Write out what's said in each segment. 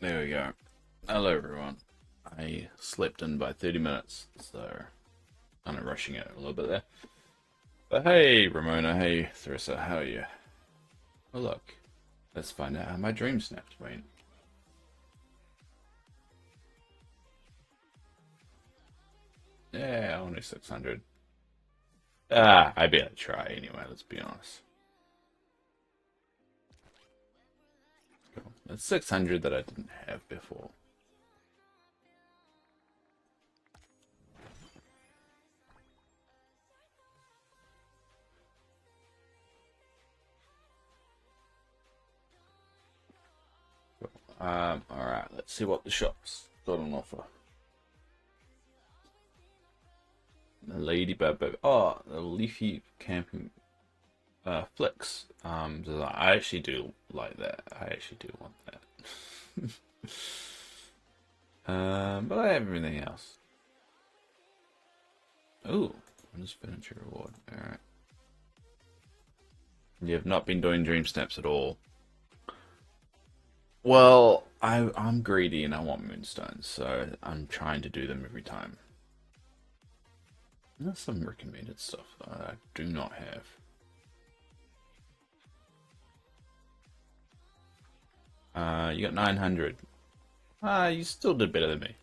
There we go. Hello everyone. I slept in by 30 minutes, so kind of rushing it a little bit there. But hey Ramona, hey Theresa, how are you? Oh look, let's find out how my dream snapped went. Yeah, only 600. I better try anyway, let's be honest. Cool. That's 600 that I didn't have before. Alright, let's see what the shop's got on offer. The Ladybird, oh, the Leafy Camping Flicks. I actually do like that. I actually do want that. But I have everything else. Ooh, bonus furniture reward. Alright. You have not been doing dream snaps at all. Well, I'm greedy and I want moonstones, so I'm trying to do them every time. There's some recommended stuff that I do not have. You got 900. You still did better than me.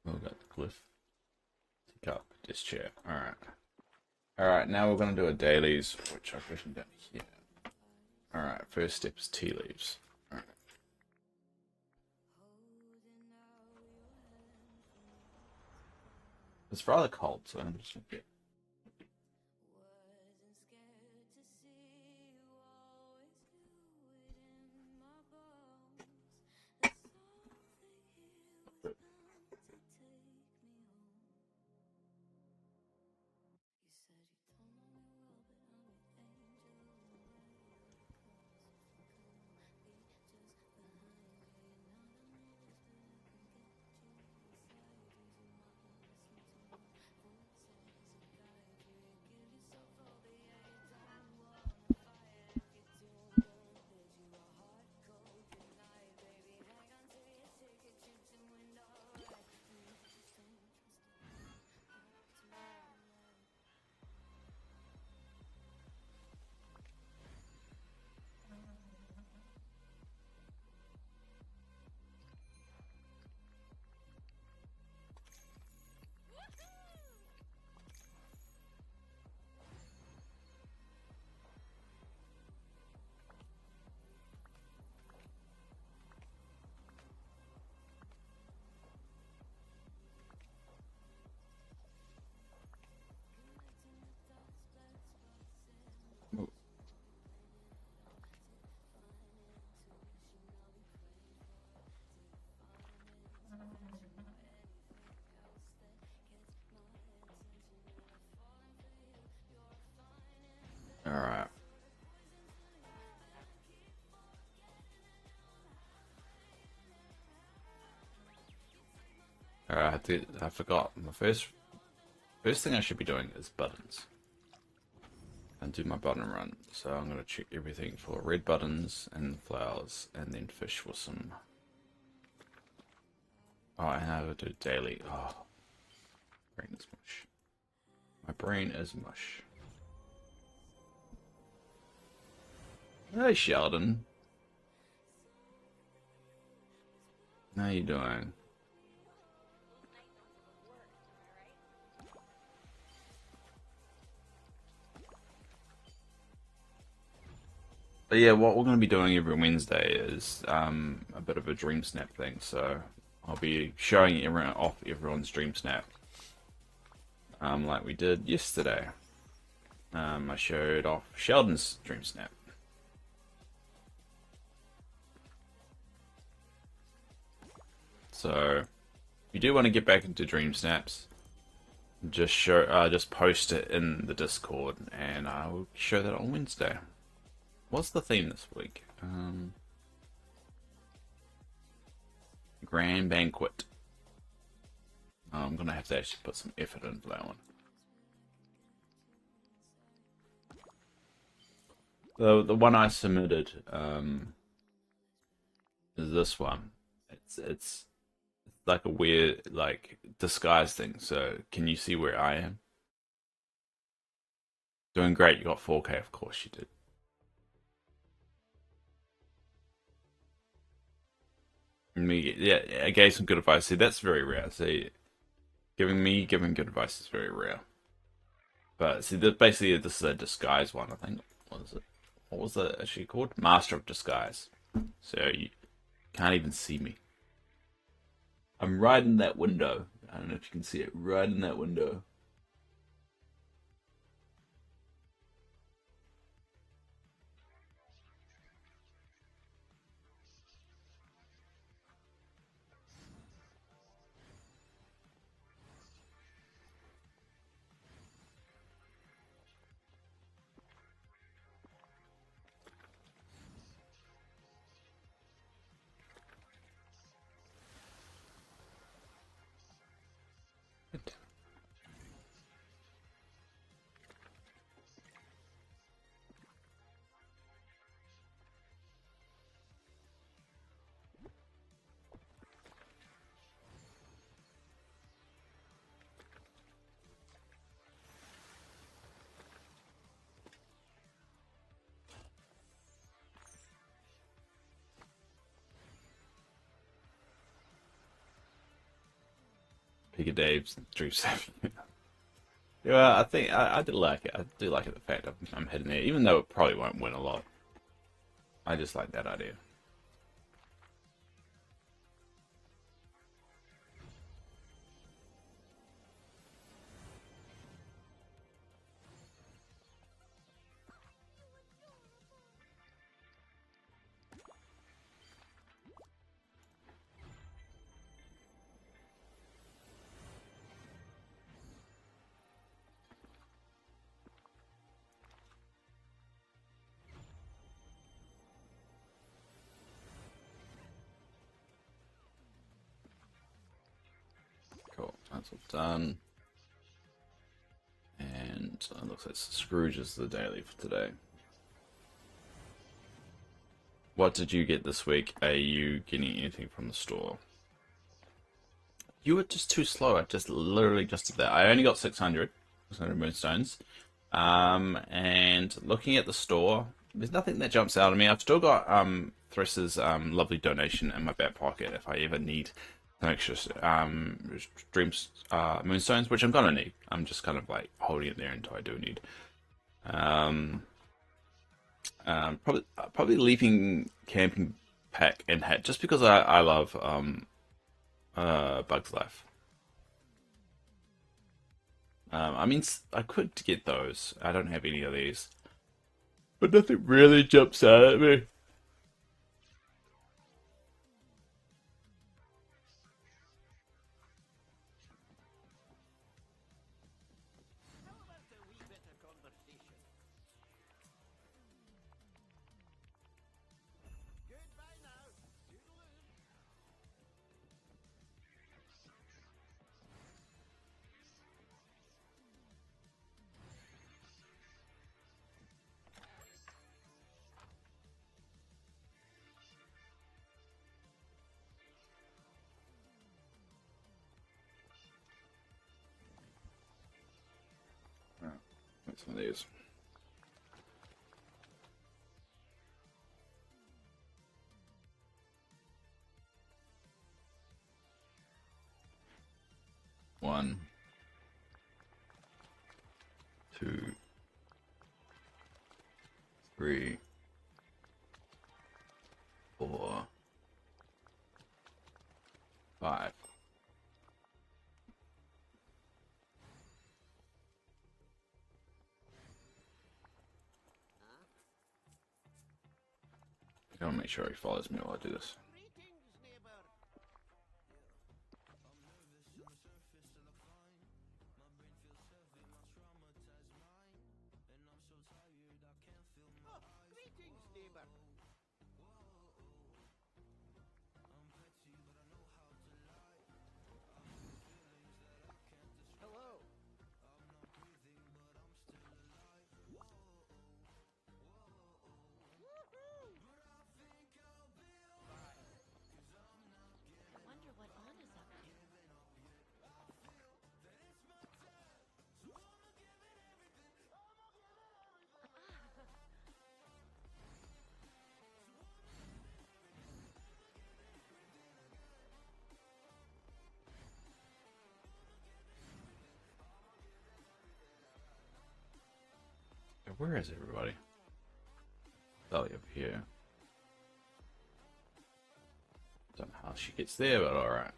Oh, got the cliff. Pick up this chair. Alright. Alright, now we're going to do a dailies, which I've written down here. Alright, first step is tea leaves. Alright. It's rather cold, so I'm just going to get. Alright. Alright, I forgot. The first thing I should be doing is buttons. And do my button run. So I'm gonna check everything for red buttons and flowers, and then fish for some. Oh, and I gotta do daily. Oh, brain is mush. My brain is mush. Hey, Sheldon. How you doing? But yeah, what we're going to be doing every Wednesday is a bit of a dream snap thing. So I'll be showing everyone off everyone's dream snap, like we did yesterday. I showed off Sheldon's dream snap. So if you do want to get back into dream snaps, just post it in the Discord, and I'll show that on Wednesday. What's the theme this week? Grand Banquet. I'm gonna have to actually put some effort into that one. The one I submitted is this one. It's like a weird like disguise thing. So can you see where I am? Doing great. You got 4K, of course you did. Me, yeah, I gave some good advice. See, that's very rare. See, giving good advice is very rare. But see, basically this is a disguise one. I think. What is it? What was it actually called? Master of Disguise. So you can't even see me. I'm right in that window. I don't know if you can see it. Right in that window. Pika Dave's Dream 7. Yeah, I think I do like it. I do like it, the fact I'm heading there, even though it probably won't win a lot. I just like that idea. Cool, that's all done. And it looks like Scrooge is the daily for today. What did you get this week? Are you getting anything from the store? You were just too slow. I just literally just did that. I only got 600 moonstones. And looking at the store, there's nothing that jumps out at me. I've still got Thriss's lovely donation in my back pocket if I ever need some extra dreams moonstones, which I'm gonna need. I'm just kind of like holding it there until I do need. Um, probably leaving camping pack and hat just because I love Bug's Life. I mean, I could get those. I don't have any of these, but nothing really jumps out at me. What's some of these? One, two, three, four, five. I gotta make sure he follows me while I do this. Where is everybody? Oh, over here. Don't know how she gets there, but alright.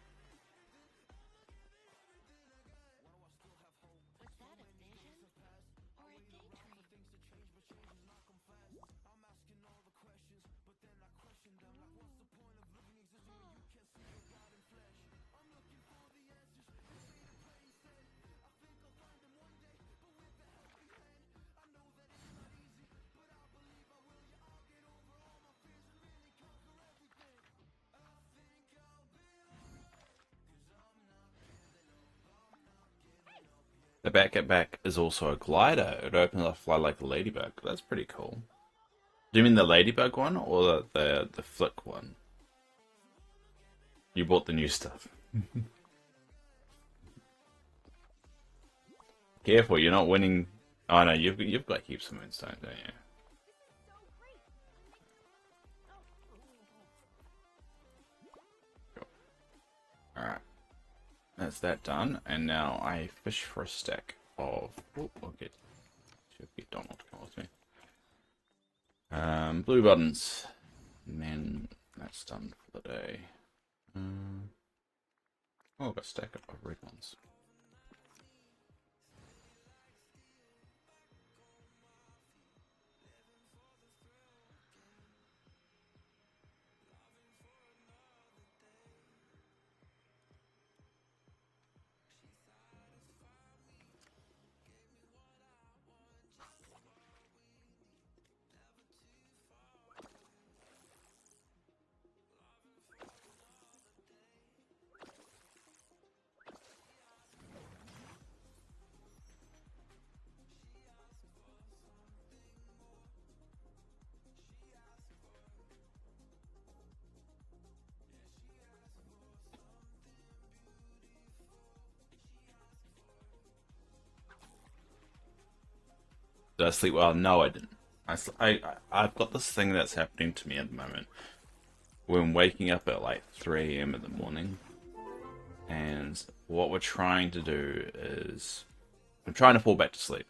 The back at back is also a glider. It opens up fly like a ladybug. That's pretty cool. Do you mean the ladybug one or the flick one? You bought the new stuff. Careful, you're not winning. Oh no, you've got heaps of moonstone, don't you? Cool. Alright. That's that done. And now I fish for a stack of okay. Should get Donald to come with me. Blue buttons. And then that's done for the day. Oh, I've got a stack of red ones. Did I sleep well? No, I didn't. I've got this thing that's happening to me at the moment. When waking up at like 3 a.m. in the morning, and what we're trying to do is I'm trying to fall back to sleep,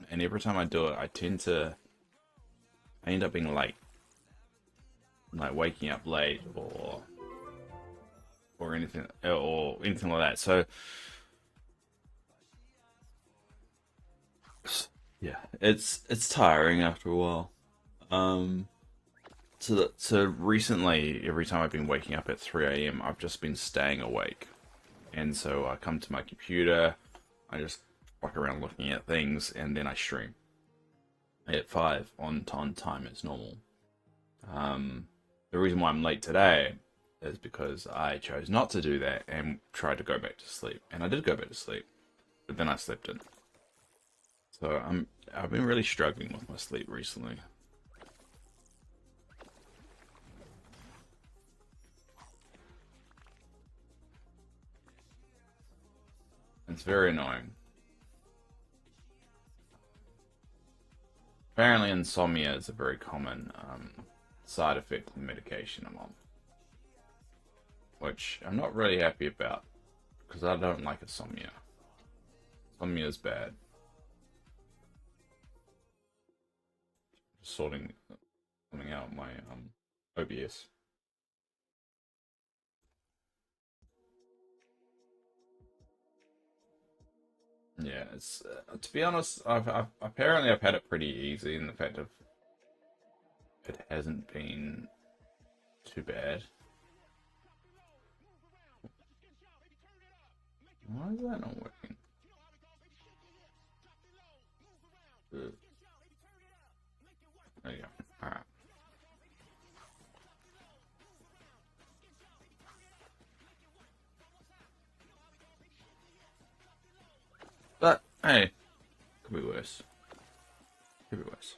and every time I do it, I end up being like waking up late or anything like that. So yeah, it's tiring after a while. Um, so recently, every time I've been waking up at 3 a.m., I've just been staying awake, and so I come to my computer, I just fuck around looking at things, and then I stream at 5 on time as normal. The reason why I'm late today is because I chose not to do that and tried to go back to sleep, and I did go back to sleep, but then I slept in. So I've been really struggling with my sleep recently. It's very annoying. Apparently, insomnia is a very common side effect of the medication I'm on, which I'm not really happy about because I don't like insomnia. Insomnia is bad. Just sorting something out my OBS. Yeah, it's to be honest, I've apparently I've had it pretty easy in the fact of it hasn't been too bad. Why is that not working? Ugh. There you go. Alright. But, hey, could be worse. Could be worse.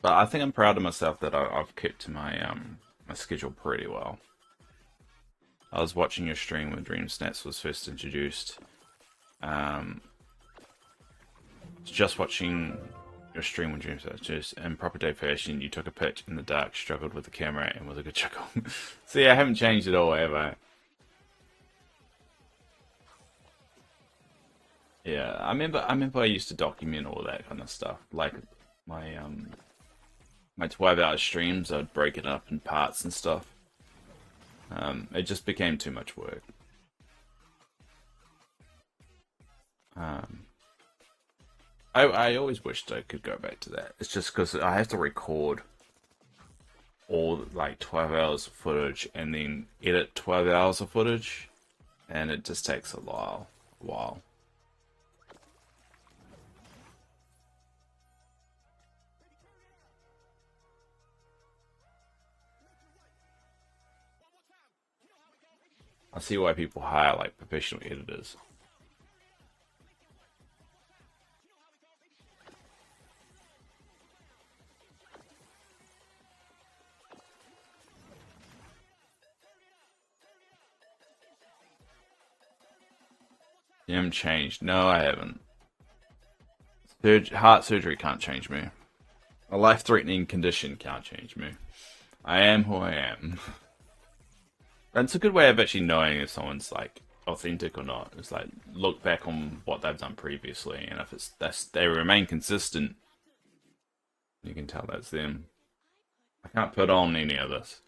But I think I'm proud of myself that I've kept to my my schedule pretty well. I was watching your stream when Dream Snaps was first introduced. Um, just watching your stream when Dream Snaps just in proper day fashion. You took a pitch in the dark, struggled with the camera, and was a good chuckle. See, I haven't changed at all, have I? Yeah, I remember. I remember I used to document all that kind of stuff, like my my 12-hour streams. I'd break it up in parts and stuff. It just became too much work. Um, I always wished I could go back to that. It's just because I have to record all like 12 hours of footage and then edit 12 hours of footage, and it just takes a while. I see why people hire like professional editors. You haven't changed. No, I haven't. Heart surgery can't change me. A life-threatening condition can't change me. I am who I am. That's a good way of actually knowing if someone's like authentic or not. It's like look back on what they've done previously, and if they remain consistent, you can tell that's them. I can't put on any of this.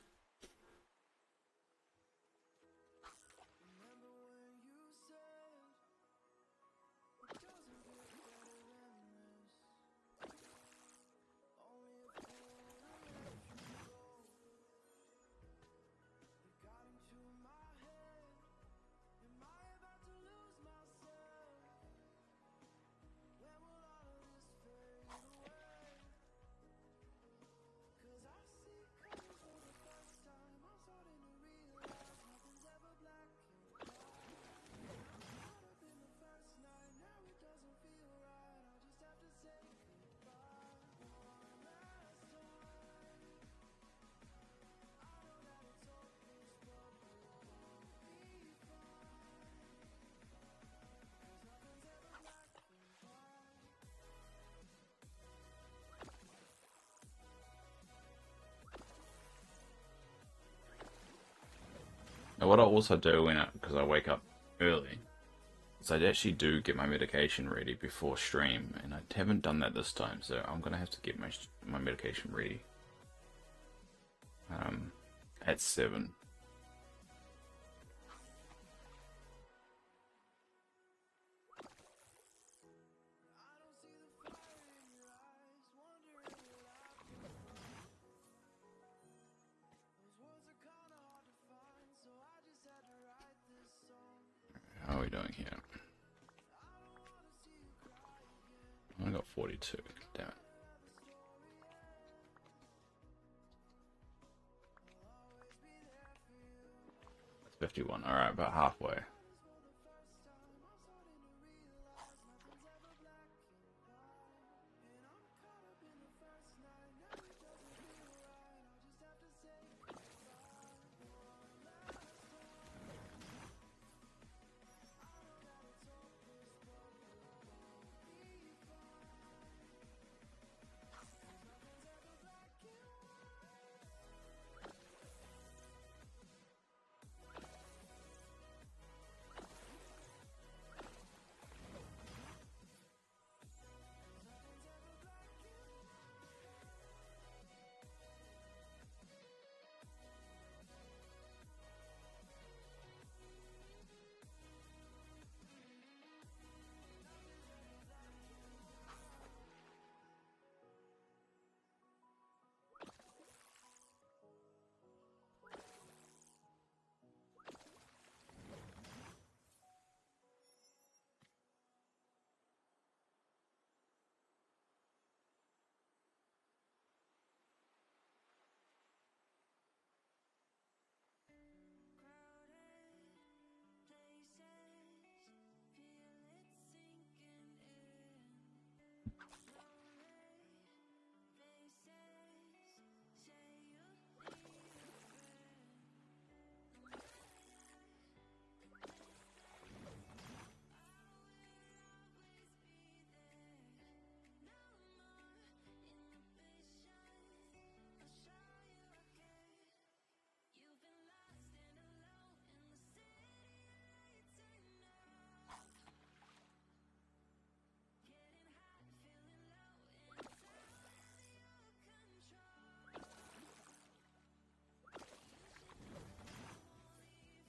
Now, what I also do because I wake up early, is I actually do get my medication ready before stream, and I haven't done that this time, so I'm gonna have to get my medication ready um, at 7. How are we doing here? I got 42. Damn it. That's 51. Alright, about halfway.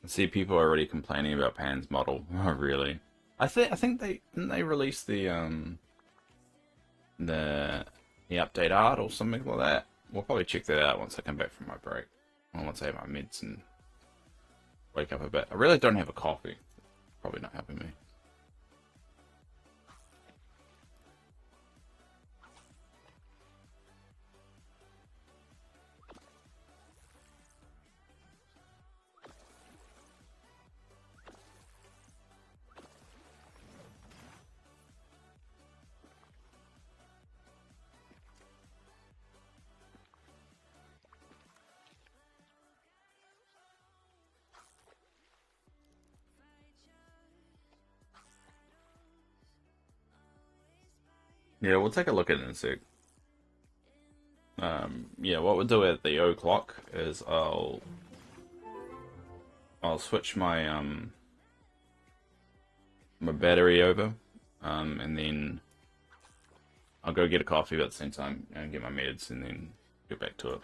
See, people are already complaining about Pan's model. Oh, really? I think they didn't they release the the update art or something like that. We'll probably check that out once I come back from my break. Or once I have my meds and wake up a bit. I really don't have a coffee. Probably not helping me. Yeah, we'll take a look at it in a sec. Yeah, what we'll do at the o'clock is I'll switch my battery over, and then I'll go get a coffee at the same time and get my meds, and then get back to it.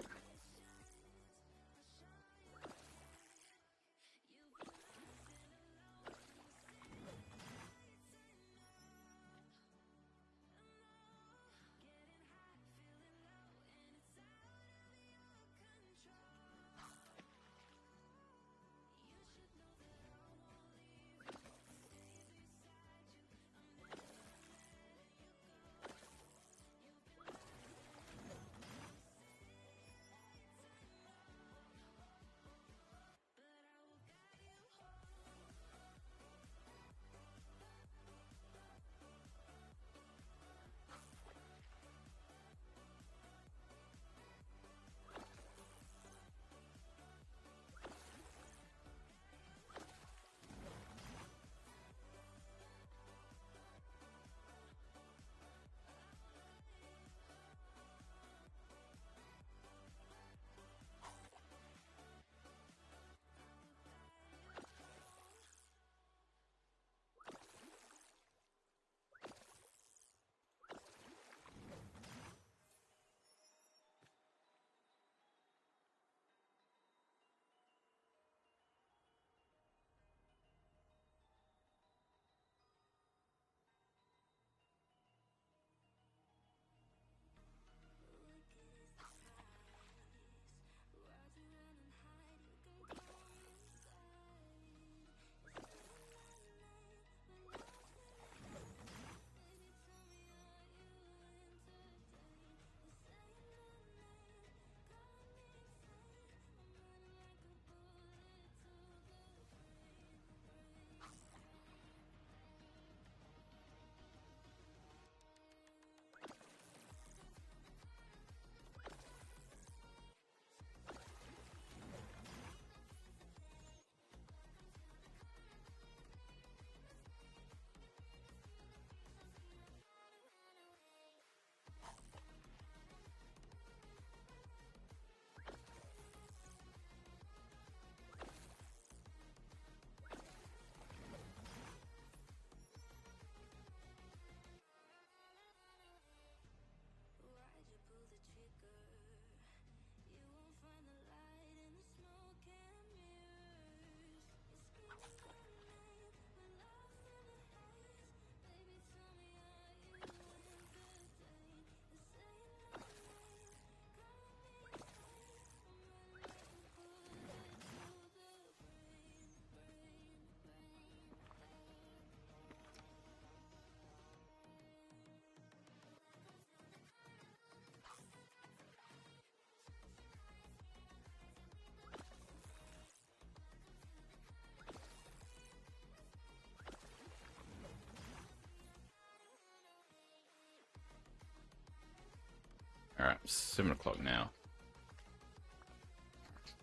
All right, 7 o'clock now.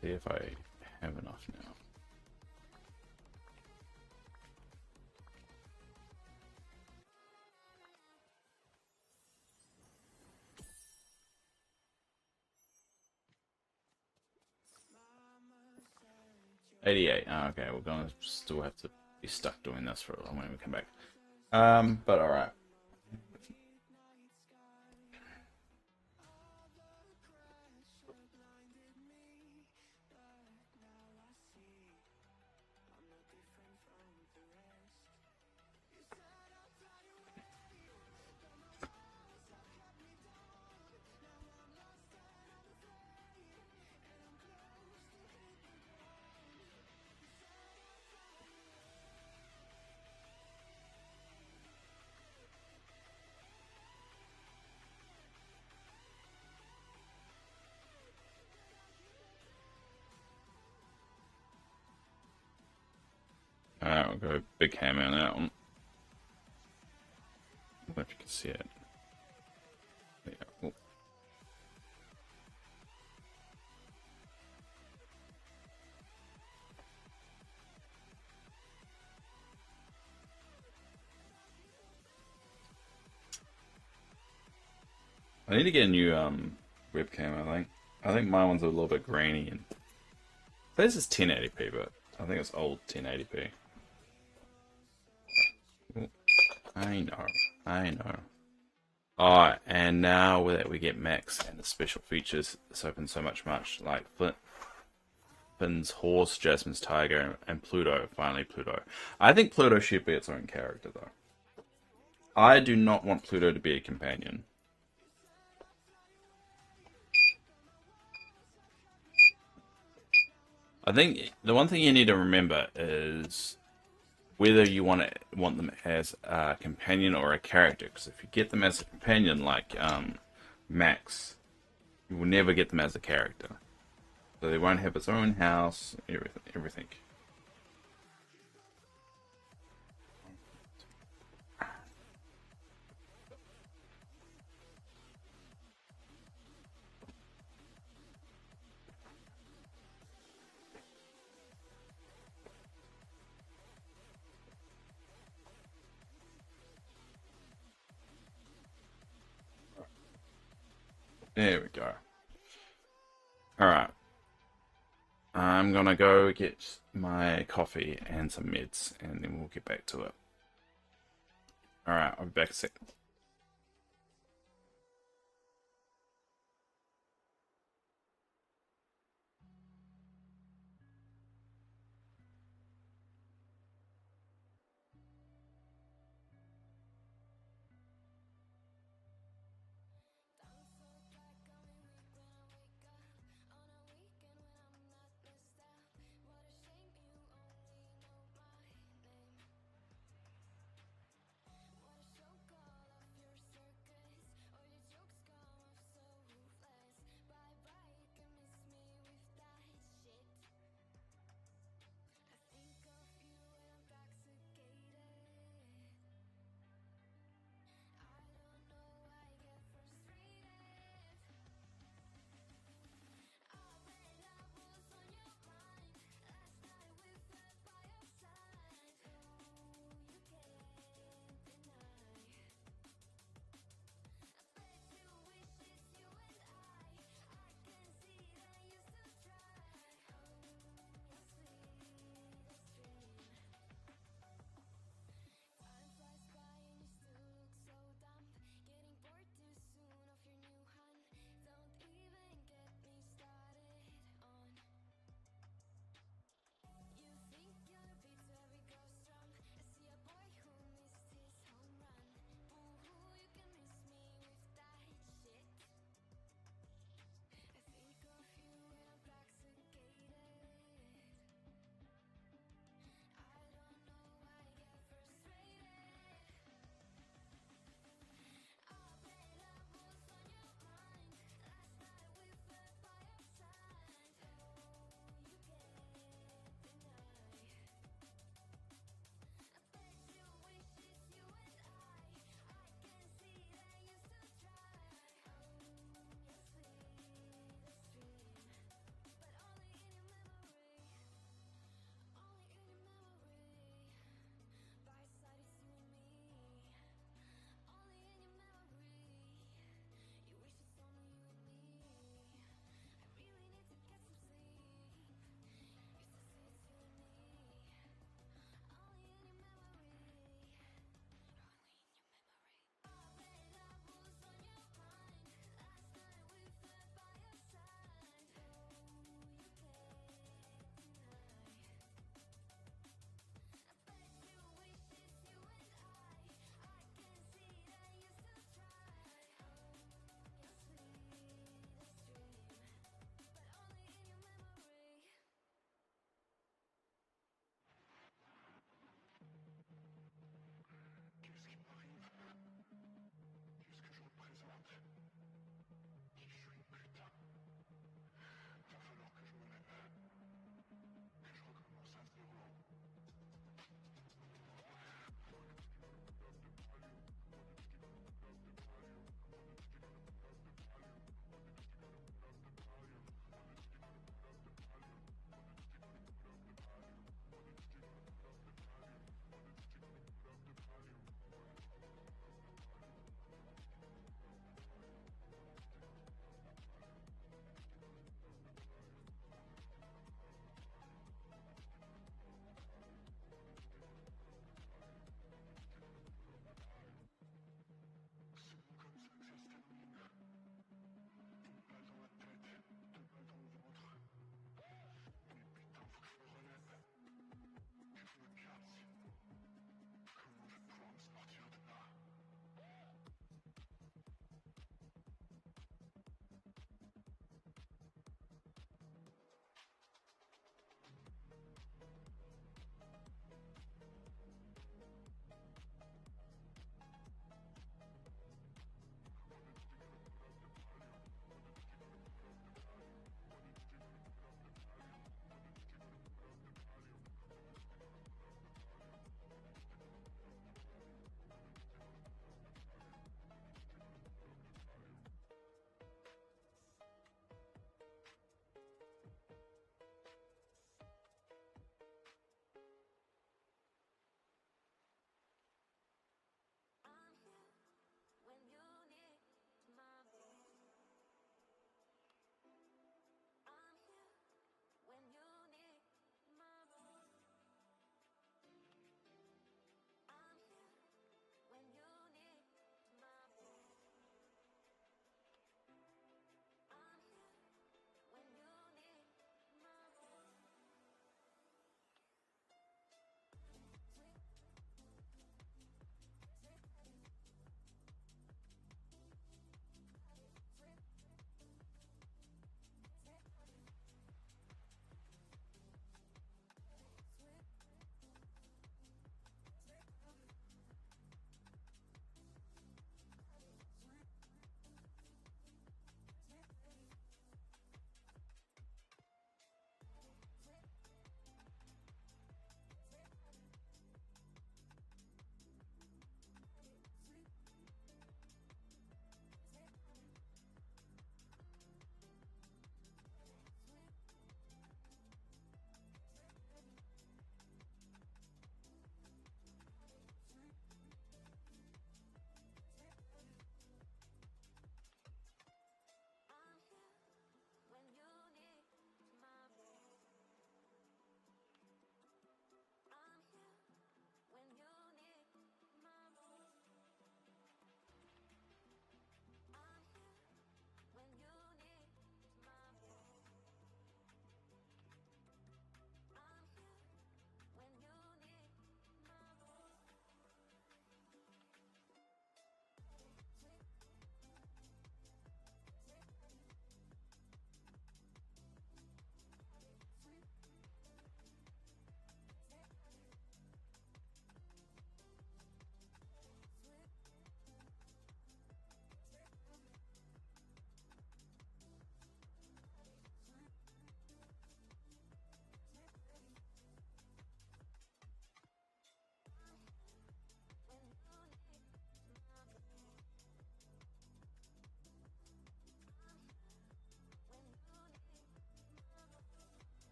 See if I have enough now. $88. Oh, okay, we're gonna still have to be stuck doing this for a long when we come back. But all right. I'll go big hammer on that one. I don't know if you can see it. Yeah. Oh. I need to get a new webcam. I think my one's a little bit grainy, and this is 1080p, but I think it's old 1080p. Oh, I know, I know. Oh, and now that we get Max and the special features, this opens so much, like Finn's horse, Jasmine's tiger, and Pluto. Finally, Pluto. I think Pluto should be its own character, though. I do not want Pluto to be a companion. I think the one thing you need to remember is whether you want them as a companion or a character. Because if you get them as a companion, like Max, you will never get them as a character. So they won't have its own house, everything. There we go. Alright. I'm gonna go get my coffee and some meds, and then we'll get back to it. Alright, I'll be back in a sec.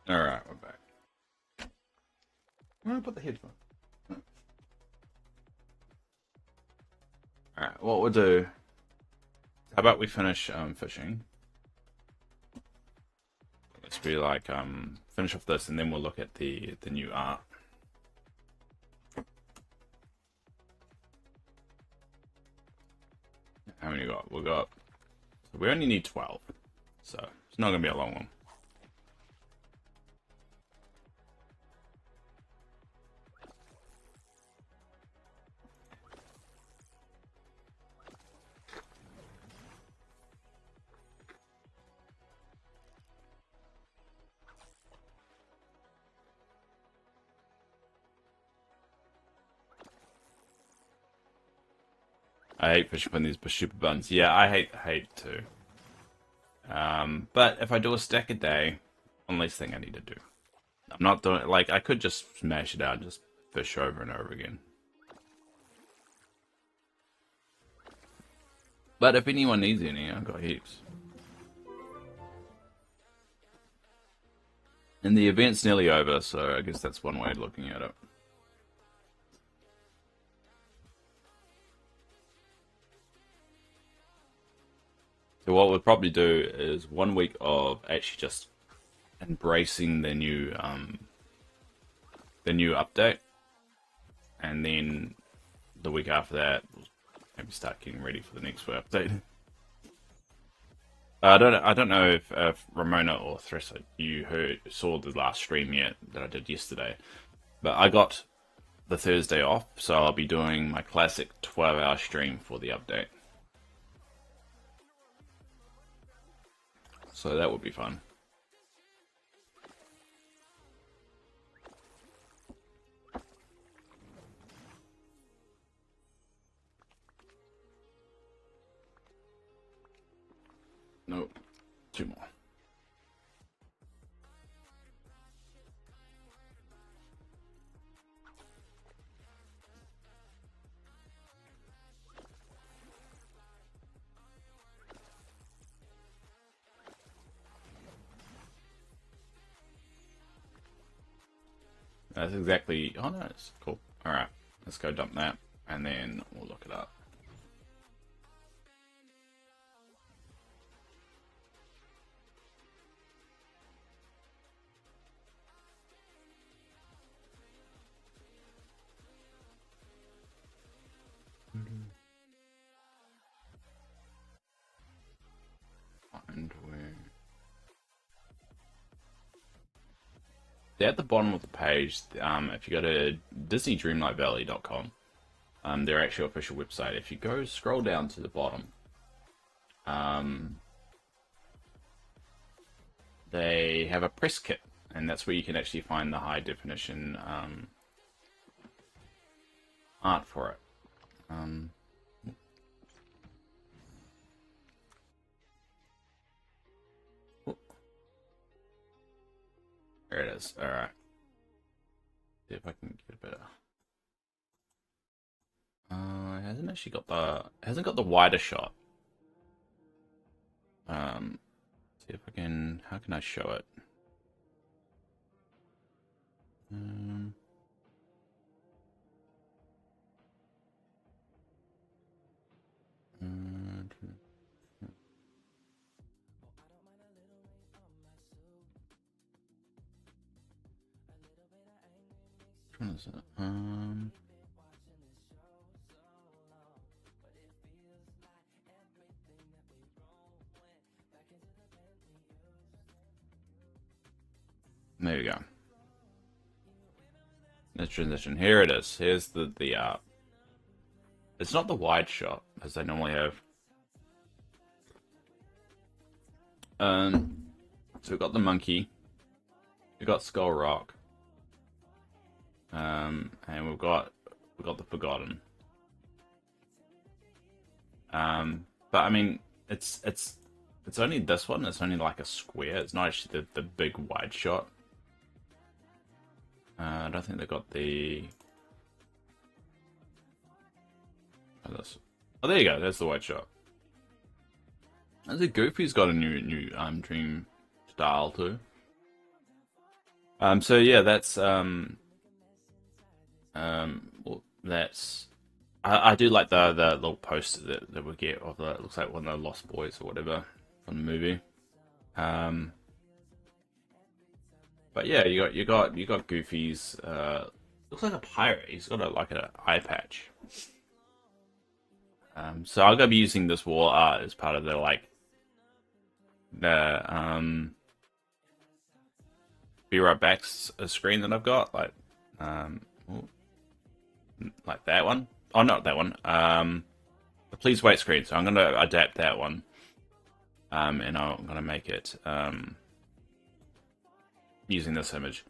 Alright, we're back. I'm gonna put the headphone. Alright, what we'll do. How about we finish fishing? Let's be like finish off this and then we'll look at the new art. How many we got? We only need 12. So it's not gonna be a long one. I hate fishing from these super buns. Yeah, I hate too. But if I do a stack a day, one less thing I need to do. I'm not doing like I could just smash it out and just fish over and over again. But if anyone needs any, I've got heaps. And the event's nearly over, so I guess that's one way of looking at it. So what we'll probably do is 1 week of actually just embracing the new update, and then the week after that, we'll maybe start getting ready for the next update. I don't know if Ramona or Thressa you saw the last stream yet that I did yesterday, but I got the Thursday off, so I'll be doing my classic 12-hour stream for the update. So that would be fun. Nope, 2 more. That's exactly. Oh no, it's cool. All right, let's go dump that, and then we'll look it up. Find where. They're at the bottom of the page. If you go to DisneyDreamlightValley.com, their actual official website. If you go scroll down to the bottom, they have a press kit, and that's where you can actually find the high definition art for it. There it is. All right. See if I can get a better. It hasn't actually got the wider shot. See if I can. How can I show it? Which one is it? There we go. Let's transition. Here it is. Here's the art. It's not the wide shot as they normally have. So we've got the monkey. We've got Skull Rock. And we've got the Forgotten. But I mean, it's only this one. It's only like a square. It's not actually the big wide shot. I don't think they got the. Oh, there you go. There's the wide shot. I think Goofy's got a new dream style too. So yeah, well, that's I do like the little poster that we get of the, it looks like one of the Lost Boys or whatever from the movie. Um, but yeah, you got Goofy's looks like a pirate. He's got a like an eye patch. So I'm gonna be using this wall art as part of the like the be right back screen that I've got um ooh, like that one. Oh, not that one. The please wait screen. So I'm gonna adapt that one. And I'm gonna make it using this image.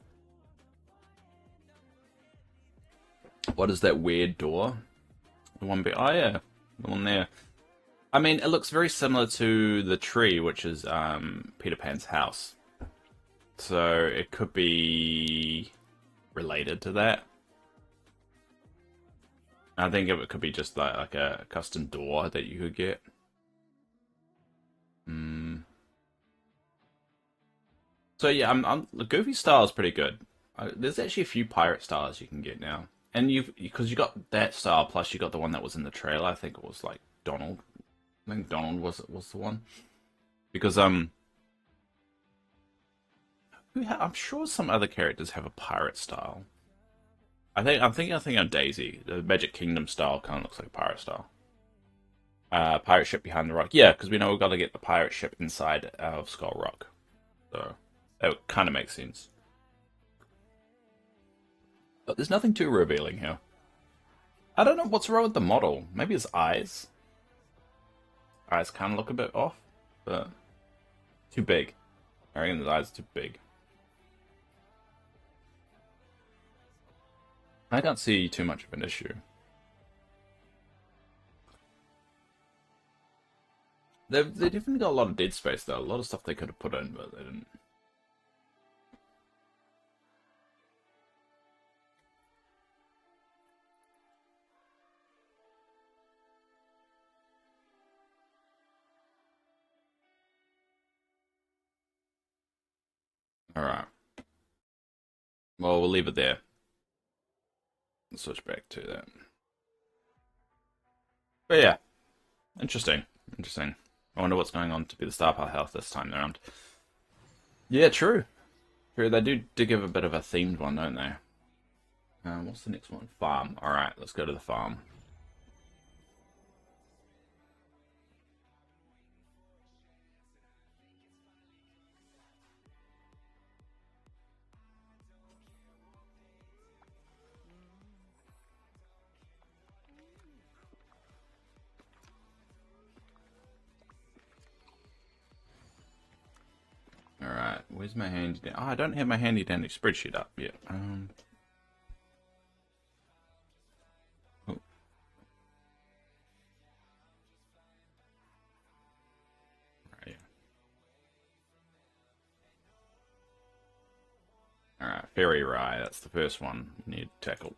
What is that weird door? The one oh yeah, the one there. I mean, it looks very similar to the tree, which is Peter Pan's house. So it could be related to that. I think it could be just like a custom door that you could get. Mm. So yeah, the Goofy style is pretty good. There's actually a few pirate styles you can get now, and because you got that style plus you got the one that was in the trailer. I think it was like Donald. I think Donald was the one because I'm sure some other characters have a pirate style. I think on Daisy, the Magic Kingdom style kind of looks like a pirate style. Pirate ship behind the rock. Yeah, because we know we've got to get the pirate ship inside of Skull Rock. So that kind of makes sense. But there's nothing too revealing here. I don't know what's wrong with the model. Maybe his eyes. Eyes kind of look a bit off, but too big. I reckon his eyes are too big. I can't see too much of an issue. They've definitely got a lot of dead space though. A lot of stuff they could have put in, but they didn't. All right. Well, we'll leave it there. Let's switch back to that. But yeah, interesting. Interesting. I wonder what's going on to be the Star Power Health this time around. Yeah, true. True. They do give a bit of a themed one, don't they? What's the next one? Farm. All right, let's go to the farm. All right, where's my handy dandy? Oh, I don't have my handy dandy spreadsheet up yet. Oh, right. All right, Fairy Rye. That's the first one we need to tackle.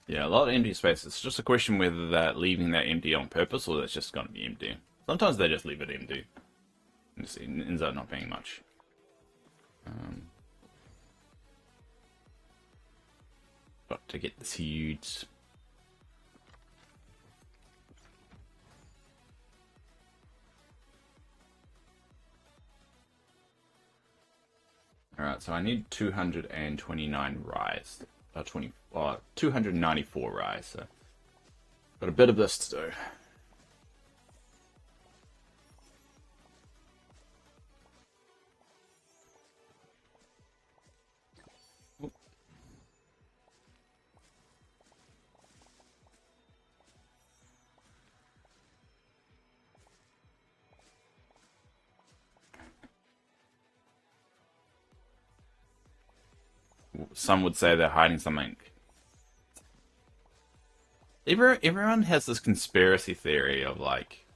Yeah, a lot of empty space. It's just a question whether they're leaving that empty on purpose or that's just going to be empty. Sometimes they just leave it empty. It ends up not being much. Um, got to get the seeds. Alright, so I need 229 rise. 294 rise. So got a bit of this to do. Some would say they're hiding something. Everyone has this conspiracy theory of like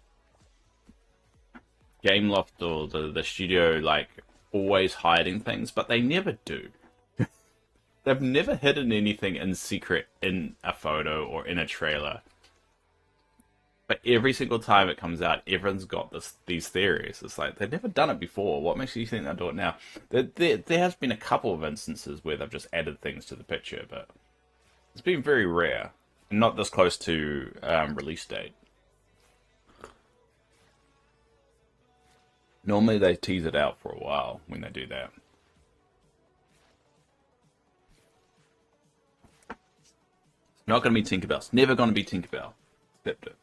Gameloft or the studio like always hiding things, but they never do. They've never hidden anything in secret in a photo or in a trailer. But every single time it comes out, everyone's got these theories. It's like they've never done it before. What makes you think they'll do it now? There has been a couple of instances where they've just added things to the picture, but it's been very rare, and not this close to release date. Normally they tease it out for a while when they do that. It's not going to be Tinkerbell. It's never going to be Tinkerbell. Accept it.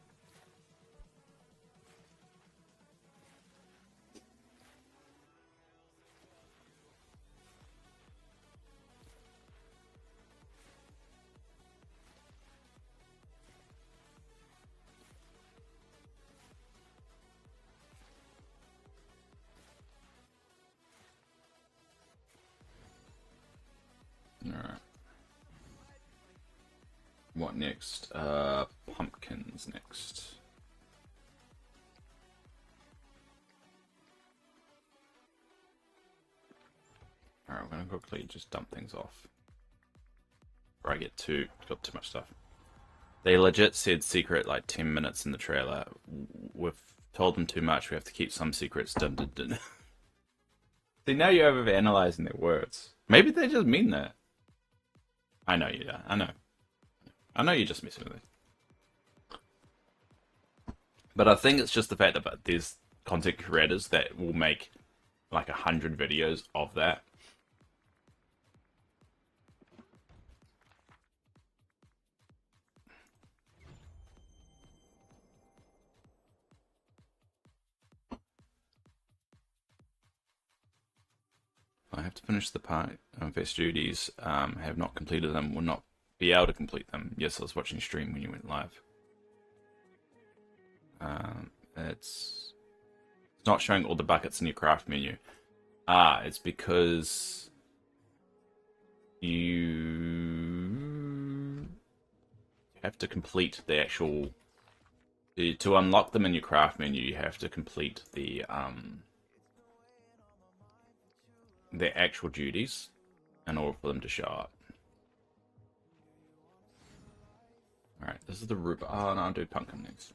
Alright. What next? Pumpkins next. Alright, we're gonna quickly just dump things off. Or I got too much stuff. They legit said secret like 10 minutes in the trailer. We've told them too much. We have to keep some secrets. Dun, dun, dun. See, now you're overanalyzing their words. Maybe they just mean that. I know you. I know. I know you're just messing with it. But I think it's just the fact that there's content creators that will make like 100 videos of that. I have to finish the part of Vest duties. Have not completed them. Will not be able to complete them. Yes, I was watching stream when you went live. It's not showing all the buckets in your craft menu. It's because you have to complete the actual. To unlock them in your craft menu, you have to complete the actual duties in order for them to show up. Alright, this is the rhubarb. Oh no, I'll do pumpkin next.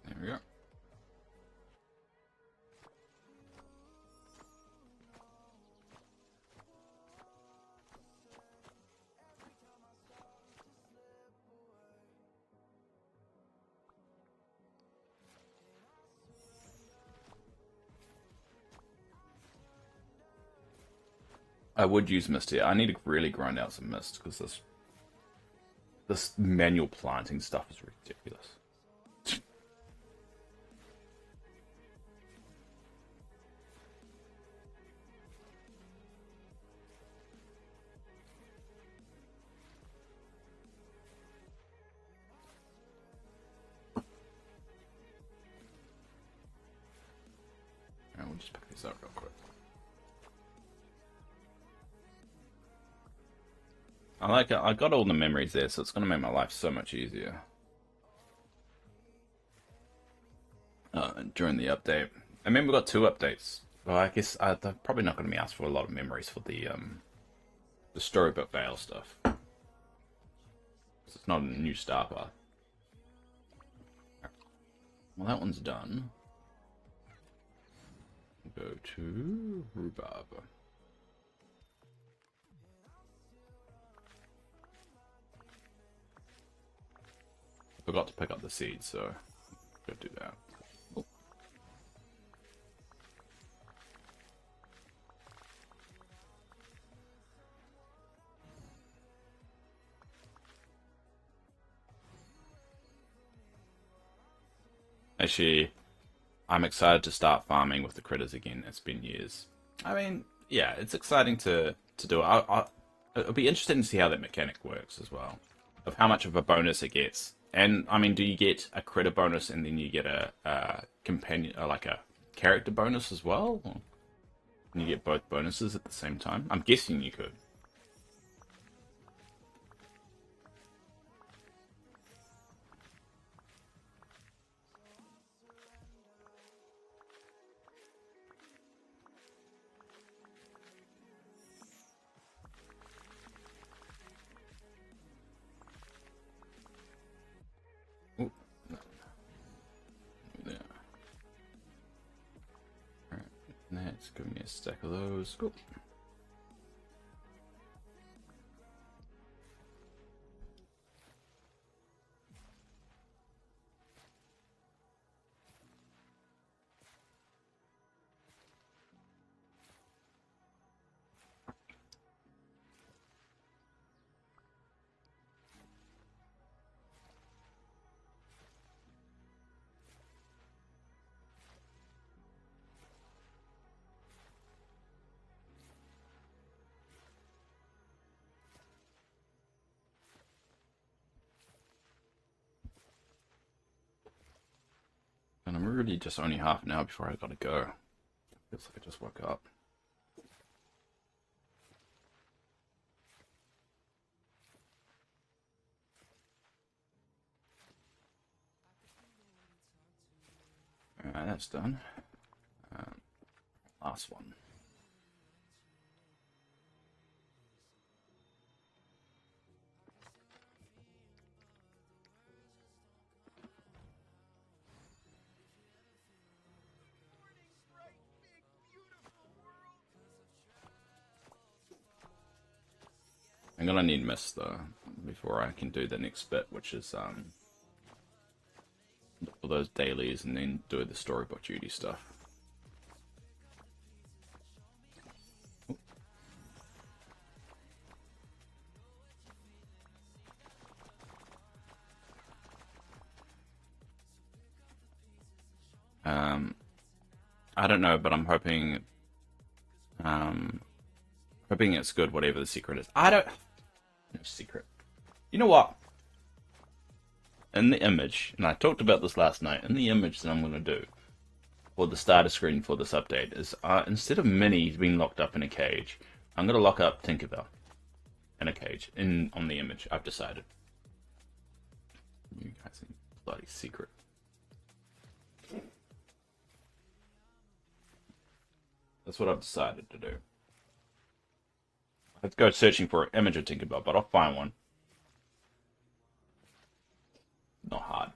There we go. I would use mist here. I need to really grind out some mist because this manual planting stuff is ridiculous. Alright, we'll just pick these up real quick. I like it. I got all the memories there, so it's going to make my life so much easier. During the update. I mean, we got 2 updates. Well, I guess they're probably not going to be asked for a lot of memories for the Storybook Vale stuff. It's not a new star path. Well, that one's done. We'll go to rhubarb. Forgot to pick up the seeds, so go do that. Oh. Actually, I'm excited to start farming with the critters again. It's been years. I mean, yeah, it's exciting to do it. It'll be interesting to see how that mechanic works as well, of how much of a bonus it gets. And I mean, do you get a critter bonus and then you get a companion, like a character bonus as well? Or can you get both bonuses at the same time? I'm guessing you could. Ooh, no, there. Alright, let's give me a stack of those. Cool. And I'm really just only half an hour before I gotta go. Feels like I just woke up. Alright, that's done. Last one. I'm gonna need mist though before I can do the next bit, which is for those dailies and then do the storybook duty stuff. I don't know, but I'm hoping hoping it's good, whatever the secret is. I don't no secret. You know what? In the image, and I talked about this last night, in the image that I'm gonna do for the starter screen for this update is instead of Minnie being locked up in a cage, I'm gonna lock up Tinkerbell in a cage on the image. I've decided. You guys are bloody secret. That's what I've decided to do. I have to go searching for an image of Tinkerbell, but I'll find one. Not hard.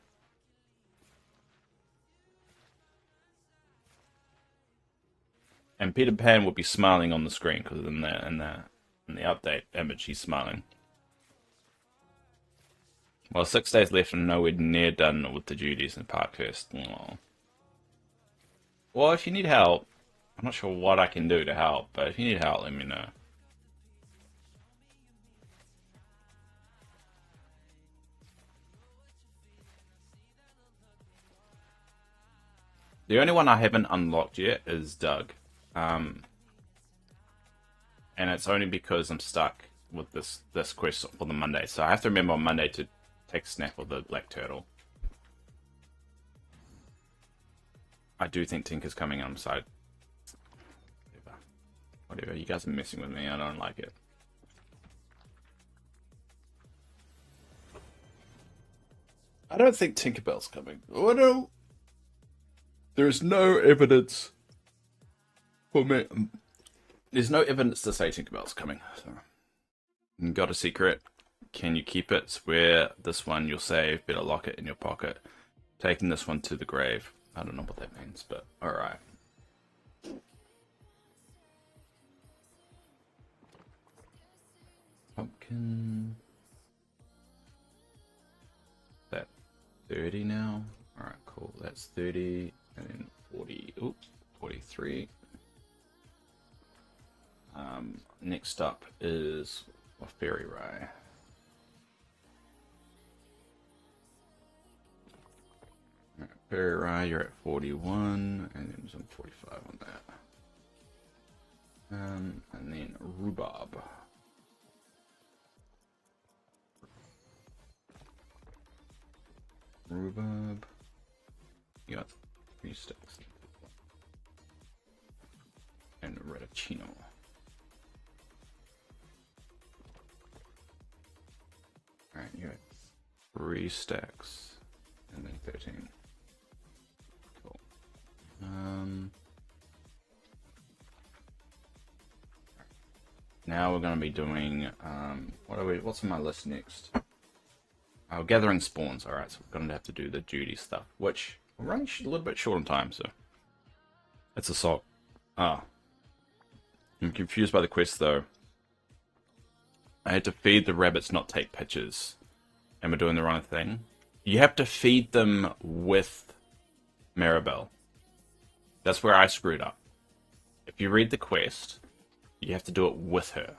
And Peter Pan will be smiling on the screen because in the update image he's smiling. Well, 6 days left and nowhere near done with the duties in Parkhurst. Aww. Well, if you need help, I'm not sure what I can do to help, but if you need help, let me know. The only one I haven't unlocked yet is Doug. And it's only because I'm stuck with this quest for the Monday. So I have to remember on Monday to take a snap of the black turtle. I do think Tinker's coming on side. Whatever. You guys are messing with me. I don't like it. I don't think Tinkerbell's coming. Oh no! There is no evidence for me. There's no evidence to say Tinkerbell's coming. So. Got a secret. Can you keep it? Swear this one you'll save. Better lock it in your pocket. Taking this one to the grave. I don't know what that means, but alright. Pumpkin. That 30 now. Alright, cool. That's 30. And then 40. Oops. 43. Next up is a Fairy Rye. Alright, Fairy Rye, you're at 41, and then some 45 on that. And then Rhubarb. Rhubarb. You got 3 sticks. And Reticino. Alright, you got 3 stacks. And then 13. Cool. Now we're going to be doing, what's on my list next? Oh, gathering spawns. Alright, so we're going to have to do the duty stuff, which we're running a little bit short on time, so. It's assault. Ah. I'm confused by the quest, though. I had to feed the rabbits, not take pictures. And we're doing the wrong thing. You have to feed them with Maribel. That's where I screwed up. If you read the quest, you have to do it with her.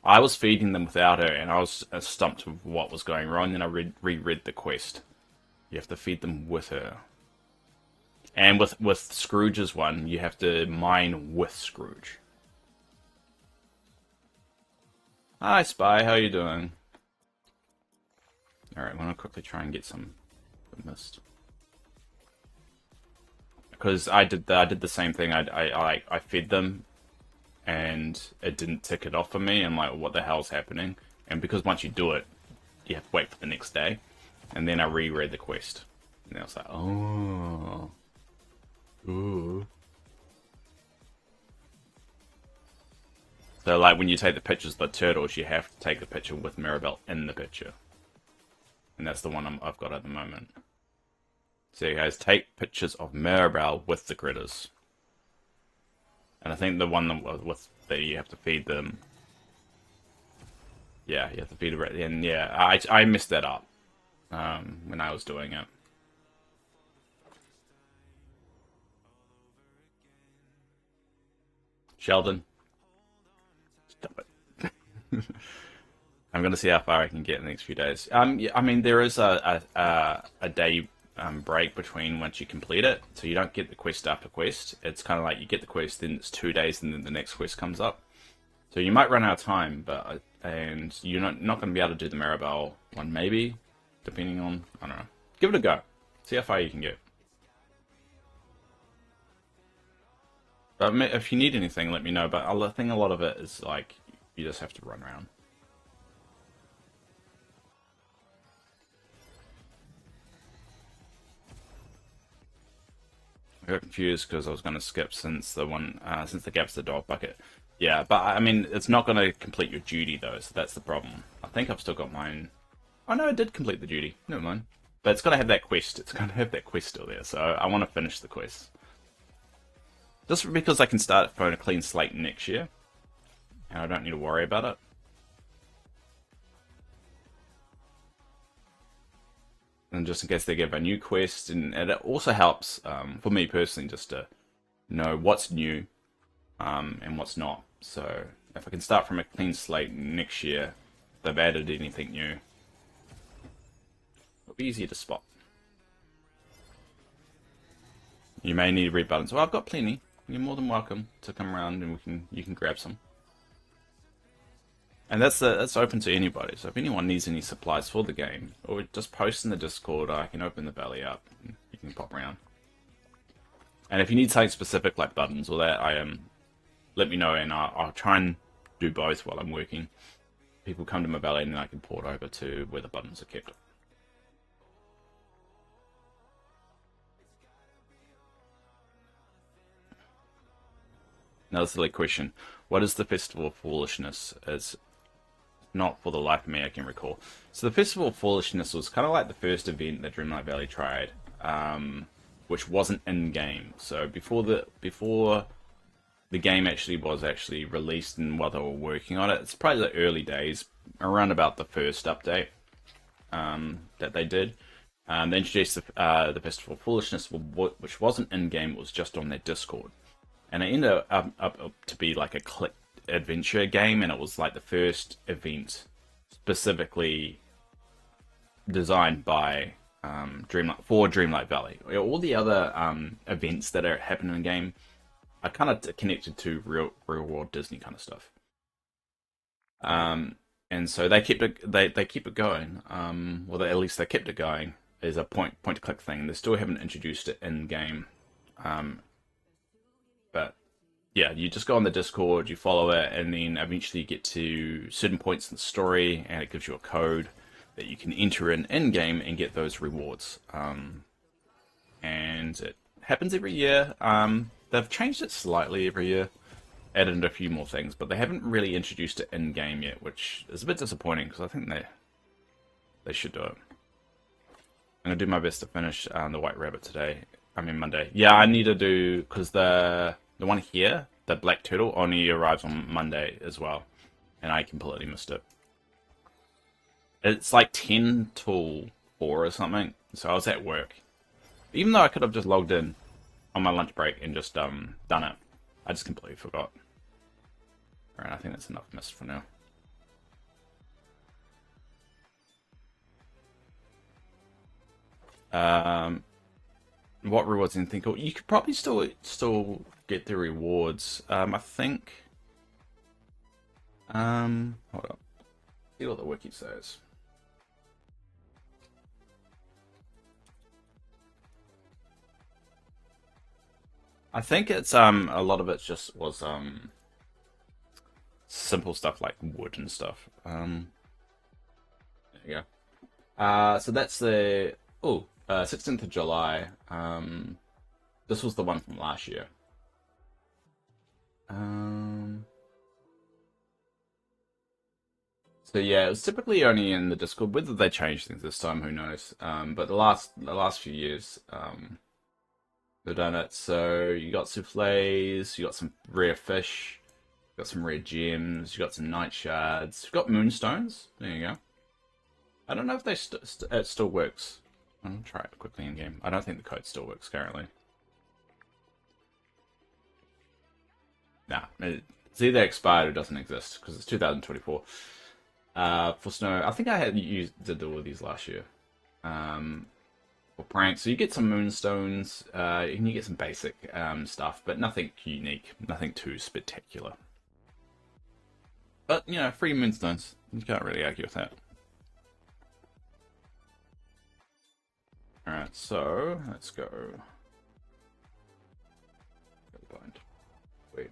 I was feeding them without her, and I was stumped with what was going wrong, then I reread the quest. You have to feed them with her. And with Scrooge's one, you have to mine with Scrooge. Hi, Spy. How you doing? Alright, I'm going to quickly try and get some mist. Because I did the same thing. I fed them, and it didn't tick it off for me. I'm like, what the hell's happening? And because once you do it, you have to wait for the next day. And then I reread the quest. And I was like, oh. Ooh. So, like, when you take the pictures of the turtles, you have to take the picture with Maribel in the picture. And that's the one I've got at the moment. So you guys take pictures of Maribel with the critters. And I think the one that you have to feed them. Yeah, you have to feed them. And yeah, I messed that up when I was doing it. Sheldon. Stop it. I'm going to see how far I can get in the next few days. Yeah, I mean, there is a day break between once you complete it, so you don't get the quest after quest. It's kind of like you get the quest, then it's 2 days, and then the next quest comes up. So you might run out of time, and you're not going to be able to do the Maribel one, maybe, depending on, I don't know. Give it a go. See how far you can get. But if you need anything, let me know. But I think a lot of it is like you just have to run around. I got confused because I was going to skip since the gap's the dog bucket. Yeah, but I mean, it's not going to complete your duty though, so that's the problem. I think I've still got mine. Oh no, I did complete the duty. Never mind. But it's going to have that quest. It's going to have that quest still there, so I want to finish the quest. Just because I can start from a clean slate next year, and I don't need to worry about it. And just in case they give a new quest, and it also helps for me personally just to know what's new and what's not. So if I can start from a clean slate next year, if they've added anything new, it'll be easier to spot. You may need red buttons. Well, I've got plenty. You're more than welcome to come around and you can grab some. And that's open to anybody. So if anyone needs any supplies for the game, or just post in the Discord, I can open the valley up. And you can pop around. And if you need something specific like buttons or that, let me know and I'll try and do both while I'm working. People come to my valley and then I can port over to where the buttons are kept. Another silly question. What is the Festival of Foolishness? It's not for the life of me I can recall. So the Festival of Foolishness was kind of like the first event that Dreamlight Valley tried, which wasn't in-game. So before the game was actually released and while they were working on it, it's probably the early days, around about the first update that they did. They introduced the Festival of Foolishness, which wasn't in-game, it was just on their Discord. And it ended up to be like a click adventure game, and it was like the first event specifically designed by Dreamlight Valley. All the other events that are happening in the game are kind of connected to real world Disney kind of stuff. And so they kept it going. Well, at least they kept it going is a point to click thing. They still haven't introduced it in game. Um, but yeah, you just go on the Discord, you follow it, and then eventually you get to certain points in the story, and it gives you a code that you can enter in game and get those rewards. And it happens every year. They've changed it slightly every year, added in a few more things, but they haven't really introduced it in game yet, which is a bit disappointing because I think they should do it. I'm gonna do my best to finish the White Rabbit today. I mean Monday. Yeah, I need to do because the one here, the Black Turtle, only arrives on Monday as well, and I completely missed it. It's like 10 till 4 or something, so I was at work. Even though I could have just logged in on my lunch break and just done it, I just completely forgot. Alright, I think that's enough missed for now. What rewards in think? You could probably still get the rewards. I think. Hold up. See what the wiki says. I think it's a lot of it just was simple stuff like wood and stuff. There you go. So that's the 16th of July. This was the one from last year. So yeah, it was typically only in the Discord. Whether they changed things this time, who knows? But the last few years, they've done it. So you got souffles, you got some rare fish, you got some rare gems, you got some night shards, you got moonstones. There you go. I don't know if it still works. I'll try it quickly in game. I don't think the code still works currently. Nah, it's either expired or doesn't exist because it's 2024. For snow, I think did all of these last year. For pranks, so you get some moonstones, and you get some basic stuff, but nothing unique, nothing too spectacular. But free moonstones. You can't really argue with that. Alright, so let's go. Wait.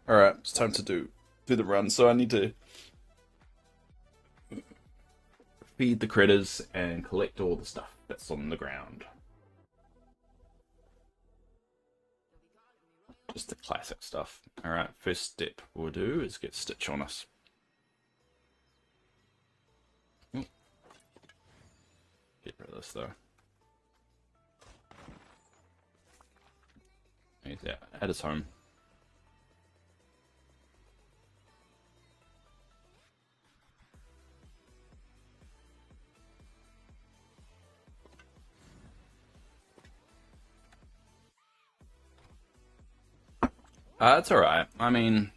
Alright, it's time to do the run. So I need to feed the critters and collect all the stuff that's on the ground. Just the classic stuff. Alright, first step we'll do is get Stitch on us. Get rid of this though. He's at his home. It's alright. I mean,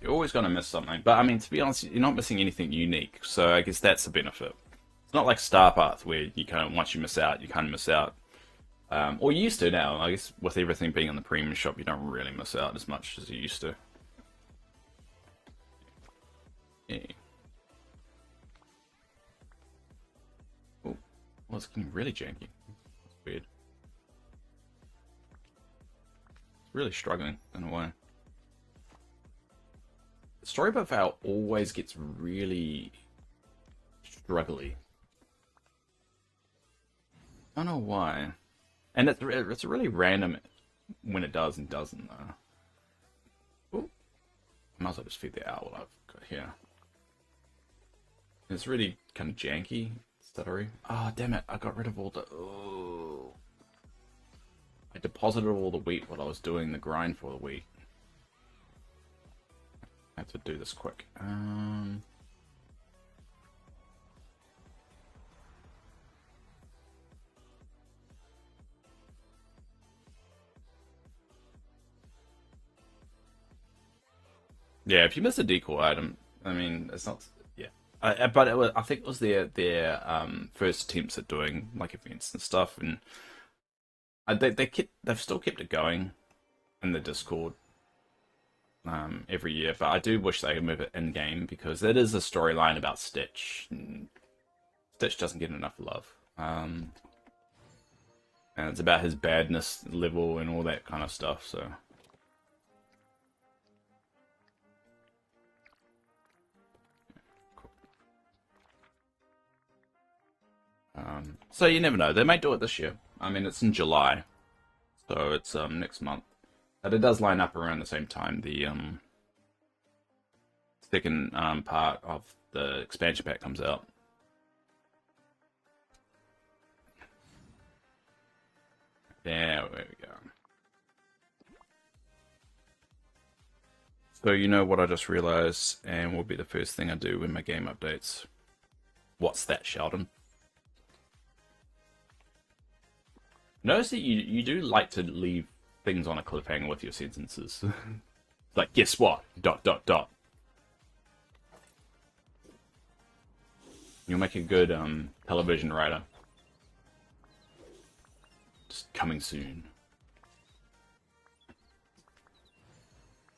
you're always going to miss something. But I mean, to be honest, you're not missing anything unique. So I guess that's the benefit. It's not like Star Path where you kind of, once you miss out, you kind of miss out. Or you used to now. I guess with everything being in the premium shop, you don't really miss out as much as you used to. Yeah. Oh, well, it's getting really janky. That's weird. It's really struggling in a way. Storybook Vale always gets really struggly. I don't know why. And it's really random when it does and doesn't though. Ooh. I might as well just feed the owl I've got here. It's really kind of janky, stuttery. Oh damn it! I got rid of all the. Oh. I deposited all the wheat while I was doing the grind for the wheat. I have to do this quick. Yeah, if you miss a decoy item, I mean, it's not. Yeah, but I think it was their first attempts at doing like events and stuff, and they've still kept it going in the Discord every year. But I do wish they could move it in game because it is a storyline about Stitch. And Stitch doesn't get enough love. And it's about his badness level and all that kind of stuff, so. So you never know. They may do it this year. I mean, it's in July, so it's next month. But it does line up around the same time. The second part of the expansion pack comes out. There we go. So you know what I just realized, and will be the first thing I do when my game updates. What's that, Sheldon? Notice that you do like to leave things on a cliffhanger with your sentences. Like, guess what? ... You'll make a good television writer. Just coming soon.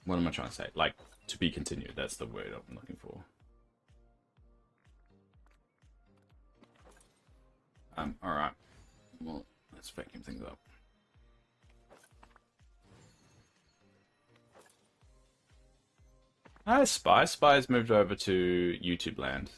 What am I trying to say? Like, to be continued. That's the word I'm looking for. Alright. Well, let's vacuum things up. Hi, Spy. Spy's moved over to YouTube land.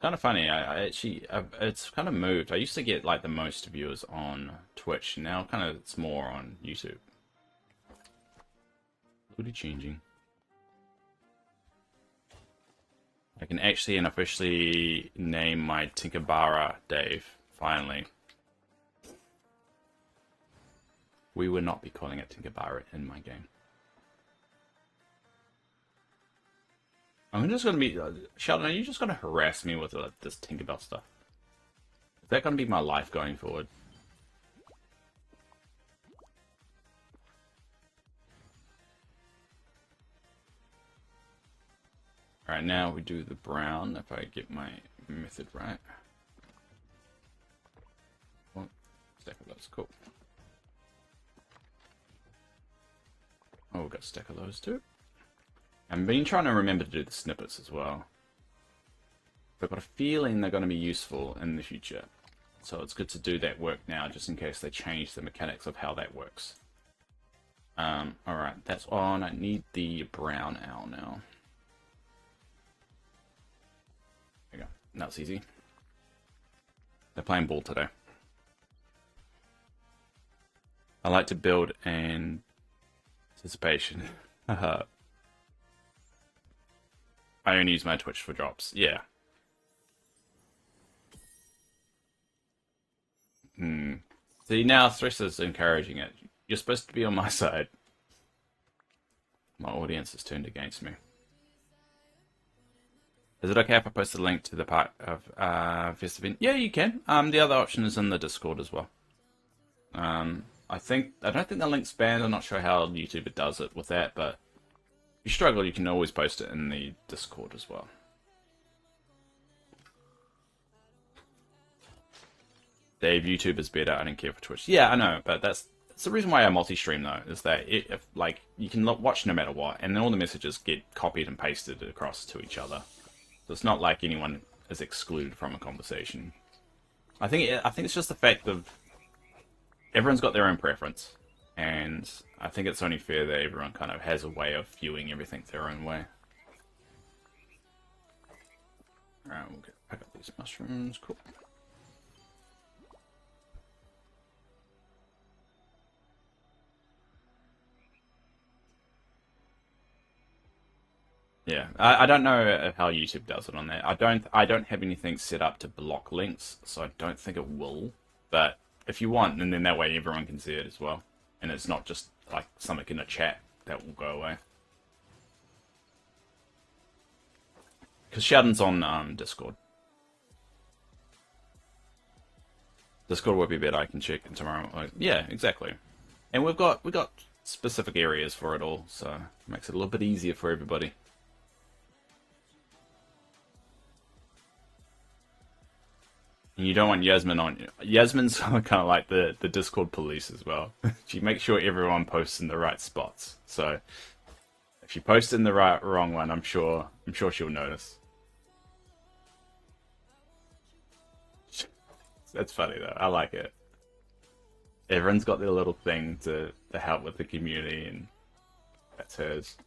Kind of funny. It's kind of moved. I used to get like the most viewers on Twitch. Now, kind of, it's more on YouTube. Really changing. I can actually and officially name my Tinkerbara Dave. Finally, we would not be calling it Tinkerbara in my game. I'm just gonna be Sheldon. Are you just gonna harass me with this Tinkerbell stuff? Is that gonna be my life going forward? All right, now we do the brown. If I get my method right. Well, stack of those, cool. Oh, we've got a stack of those too. I've been trying to remember to do the snippets as well. But I've got a feeling they're going to be useful in the future. So it's good to do that work now, just in case they change the mechanics of how that works. Alright, that's on. I need the brown owl now. There you go. That's easy. They're playing ball today. I like to build in anticipation. I only use my Twitch for drops. Yeah. See, now Thriss is encouraging it. You're supposed to be on my side. My audience has turned against me. Is it okay if I post a link to the part of Festivent? Yeah, you can. The other option is in the Discord as well. I don't think the link's banned. I'm not sure how YouTube does it with that, but if you struggle, you can always post it in the Discord as well. Dave, YouTube is better. I don't care for Twitch. Yeah, I know, but that's the reason why I multi-stream though. Is that if like you can watch no matter what, and then all the messages get copied and pasted across to each other. So it's not like anyone is excluded from a conversation. I think it's just the fact of everyone's got their own preference. And I think it's only fair that everyone kind of has a way of viewing everything their own way. Alright, we'll pick up these mushrooms. Cool. Yeah, I don't know how YouTube does it on there. I don't have anything set up to block links, so I don't think it will. But if you want, and then that way everyone can see it as well. And it's not just like something in a chat that will go away. Because Sheldon's on Discord. Discord will be better. I can check it tomorrow. Yeah, exactly. And we got specific areas for it all, so it makes it a little bit easier for everybody. And you don't want Yasmin on. Yasmin's kind of like the Discord police as well. She makes sure everyone posts in the right spots. So if you post in the wrong one, I'm sure she'll notice. That's funny though. I like it. Everyone's got their little thing to help with the community, and that's hers.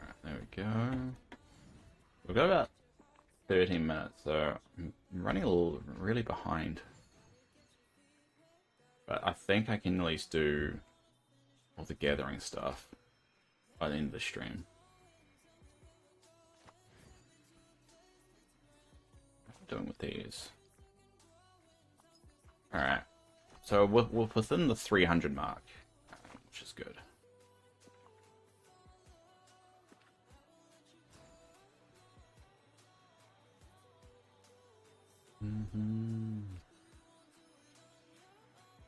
Alright, there we go. We've got about 13 minutes, so I'm running a little really behind. But I think I can at least do all the gathering stuff by the end of the stream. What am I doing with these? Alright, so we're within the 300 mark, which is good.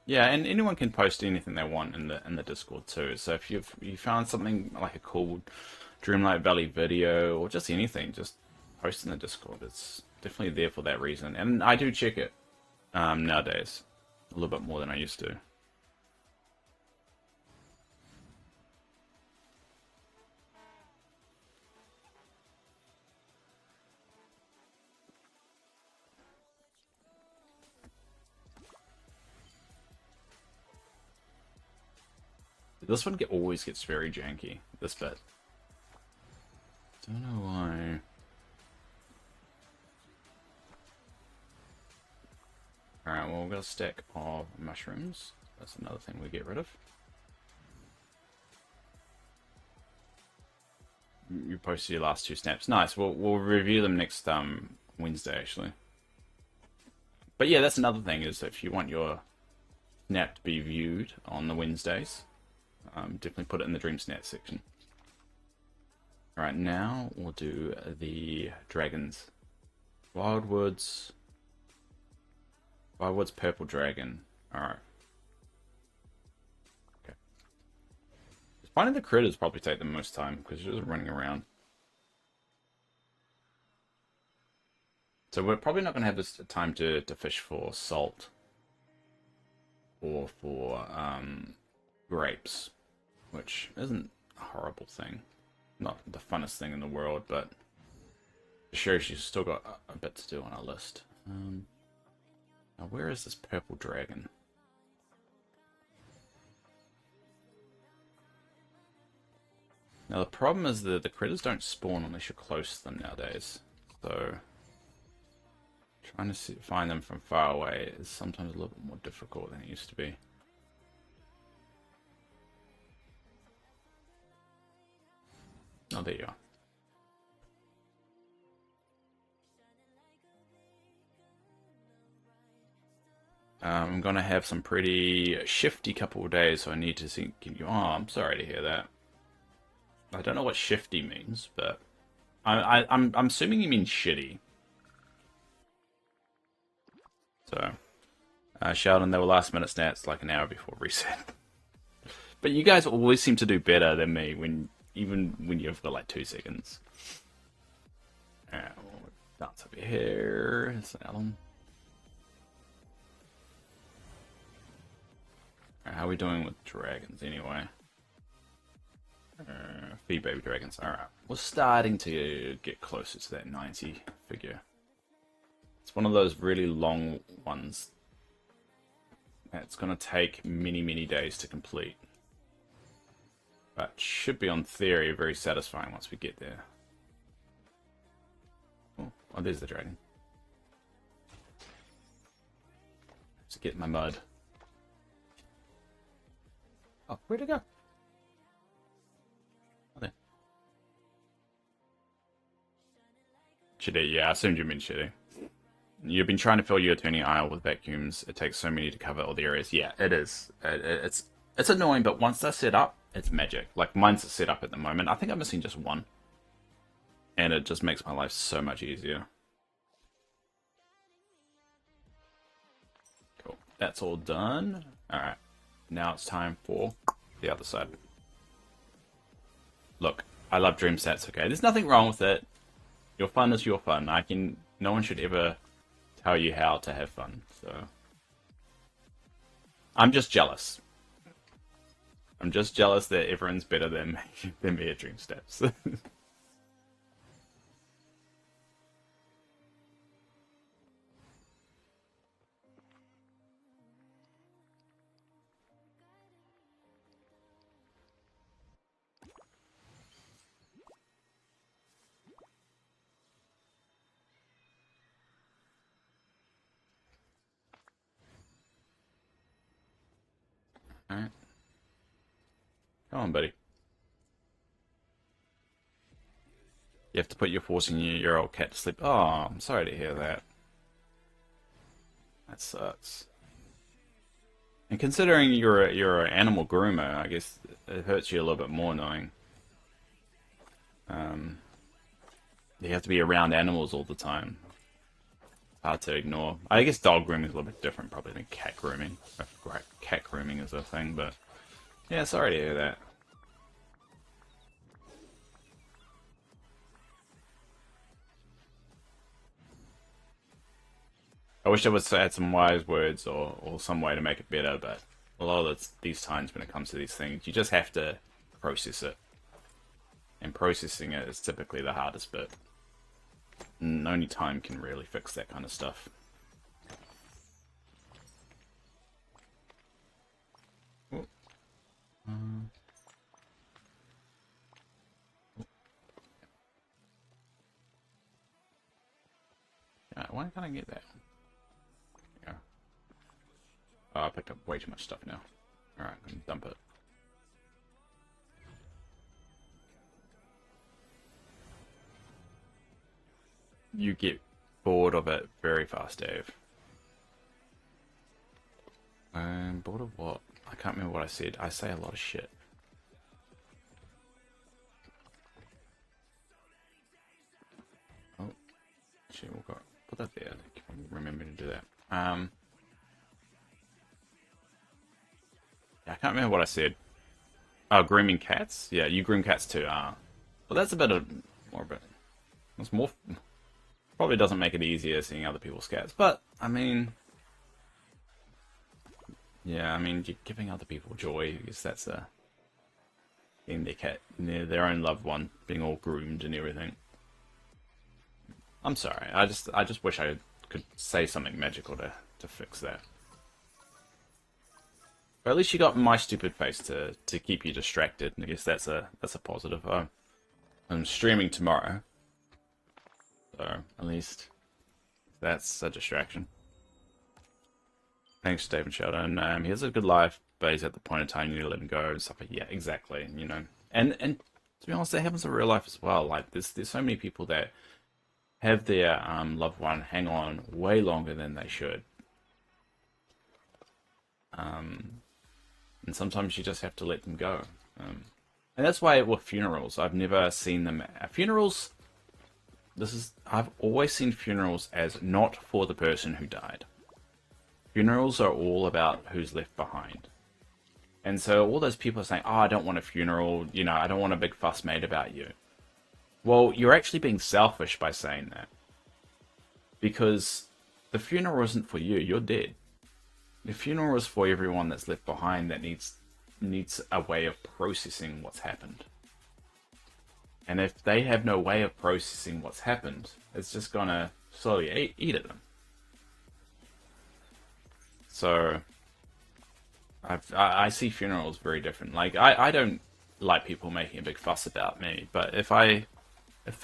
Yeah, and anyone can post anything they want in the Discord too. So if you found something like a cool Dreamlight Valley video or just anything, just post in the Discord. It's definitely there for that reason. And I do check it nowadays a little bit more than I used to. This one always gets very janky, this bit. Don't know why. Alright, well, we've got a stack of mushrooms. That's another thing we get rid of. You posted your last two snaps. Nice. We'll review them next Wednesday, actually. But yeah, that's another thing, is if you want your snap to be viewed on the Wednesdays, definitely put it in the Dream Snap section. Alright, now we'll do the dragons. Wildwood's Purple Dragon. Alright. Okay. Finding the critters probably take the most time, because you're just running around. So we're probably not going to have this time to fish for salt. Or for grapes. Which isn't a horrible thing. Not the funnest thing in the world, but it shows she's still got a bit to do on our list. Now where is this purple dragon? Now the problem is that the critters don't spawn unless you're close to them nowadays. So trying to find them from far away is sometimes a little bit more difficult than it used to be. Oh, there you are. I'm gonna have some pretty shifty couple of days, so I need to think. Oh, I'm sorry to hear that. I don't know what shifty means, but I'm assuming you mean shitty. So, Sheldon, they were last minute stats like an hour before reset. But you guys always seem to do better than me even when you've got like 2 seconds. Alright, we'll bounce over here. Here's Alan. Alright, how are we doing with dragons anyway? Feed baby dragons. Alright, we're starting to get closer to that 90 figure. It's one of those really long ones that's going to take many, many days to complete. But should be, on theory, very satisfying once we get there. Oh, there's the dragon. Let's get my mud. Oh, where'd it go? Oh, there. Shitty, yeah, I assumed you meant shitty. You've been trying to fill your turning aisle with vacuums. It takes so many to cover all the areas. Yeah, it is. It's annoying, but once they're set up, it's magic. Like, mine's set up at the moment. I think I'm missing just one. And it just makes my life so much easier. Cool. that's all done. Alright, now it's time for the other side. Look, I love dream stats, okay? There's nothing wrong with it. Your fun is your fun. No one should ever tell you how to have fun, so. I'm just jealous. I'm just jealous that everyone's better than me at dream stats. Alright. Come on, buddy. You have to put your 14-year-old cat to sleep. Oh, I'm sorry to hear that. That sucks. And considering you're an animal groomer, I guess it hurts you a little bit more knowing um, you have to be around animals all the time. Hard to ignore. I guess dog grooming is a little bit different probably than cat grooming. Right, cat grooming is a thing, but yeah, sorry to hear that. I wish I would add some wise words or some way to make it better, but a lot of these times when it comes to these things, you just have to process it. And processing it is typically the hardest bit. And only time can really fix that kind of stuff. Yeah, why can't I get that? Yeah. Oh, I picked up way too much stuff now. Alright, I'm gonna dump it. You get bored of it very fast, Dave. Bored of what? I can't remember what I said. I say a lot of shit. Oh, shit, we'll go. Put that there. Remember to do that. Yeah, I can't remember what I said. Oh, grooming cats? Yeah, you groom cats too. Well, that's a bit of more of it. It's more. Probably doesn't make it easier seeing other people's cats, but I mean, yeah, I mean, you're giving other people joy. I guess that's a getting their cat, their own loved one, being all groomed and everything. I'm sorry. I just wish I could say something magical to fix that. But at least you got my stupid face to keep you distracted, and I guess that's a positive. I'm streaming tomorrow, so at least that's a distraction. Thanks, Stephen Sheldon. He has a good life, but he's at the point in time you need to let him go and stuff like yeah, exactly. You know, and to be honest, that happens in real life as well. Like there's so many people that have their loved one hang on way longer than they should. And sometimes you just have to let them go. And that's why with funerals, I've never seen them at funerals. I've always seen funerals as not for the person who died. Funerals are all about who's left behind. And so all those people are saying, oh, I don't want a funeral, you know, I don't want a big fuss made about you. Well, you're actually being selfish by saying that. Because the funeral isn't for you, you're dead. The funeral is for everyone that's left behind that needs a way of processing what's happened. And if they have no way of processing what's happened, it's just gonna slowly eat at them. So I see funerals very different. Like I don't like people making a big fuss about me, but if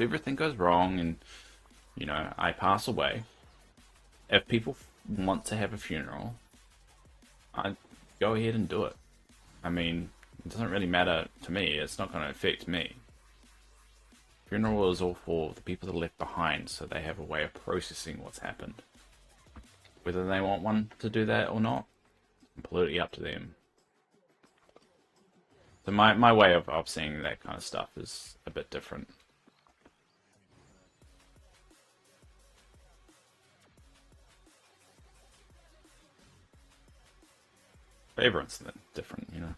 everything goes wrong and you know I pass away, if people want to have a funeral, I go ahead and do it. I mean, it doesn't really matter to me. It's not going to affect me. Funeral is all for the people that are left behind, so they have a way of processing what's happened. Whether they want one to do that or not, completely up to them. So my way of seeing that kind of stuff is a bit different. But everyone's different, you know.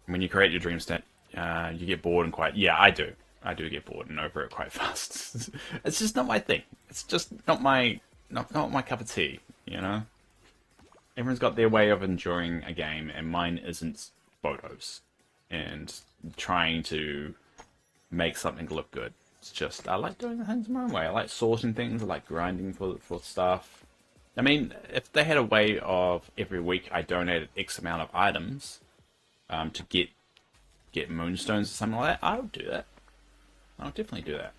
When you create your dream stat, you get bored and quite. Yeah, I do. I do get bored and over it quite fast. It's just not my thing. It's just not my cup of tea. You know. Everyone's got their way of enjoying a game, and mine isn't photos and trying to make something look good. It's just I like doing things my own way. I like sorting things. I like grinding for stuff. I mean, if they had a way of every week I donated X amount of items to get moonstones or something like that, I would do that. I would definitely do that.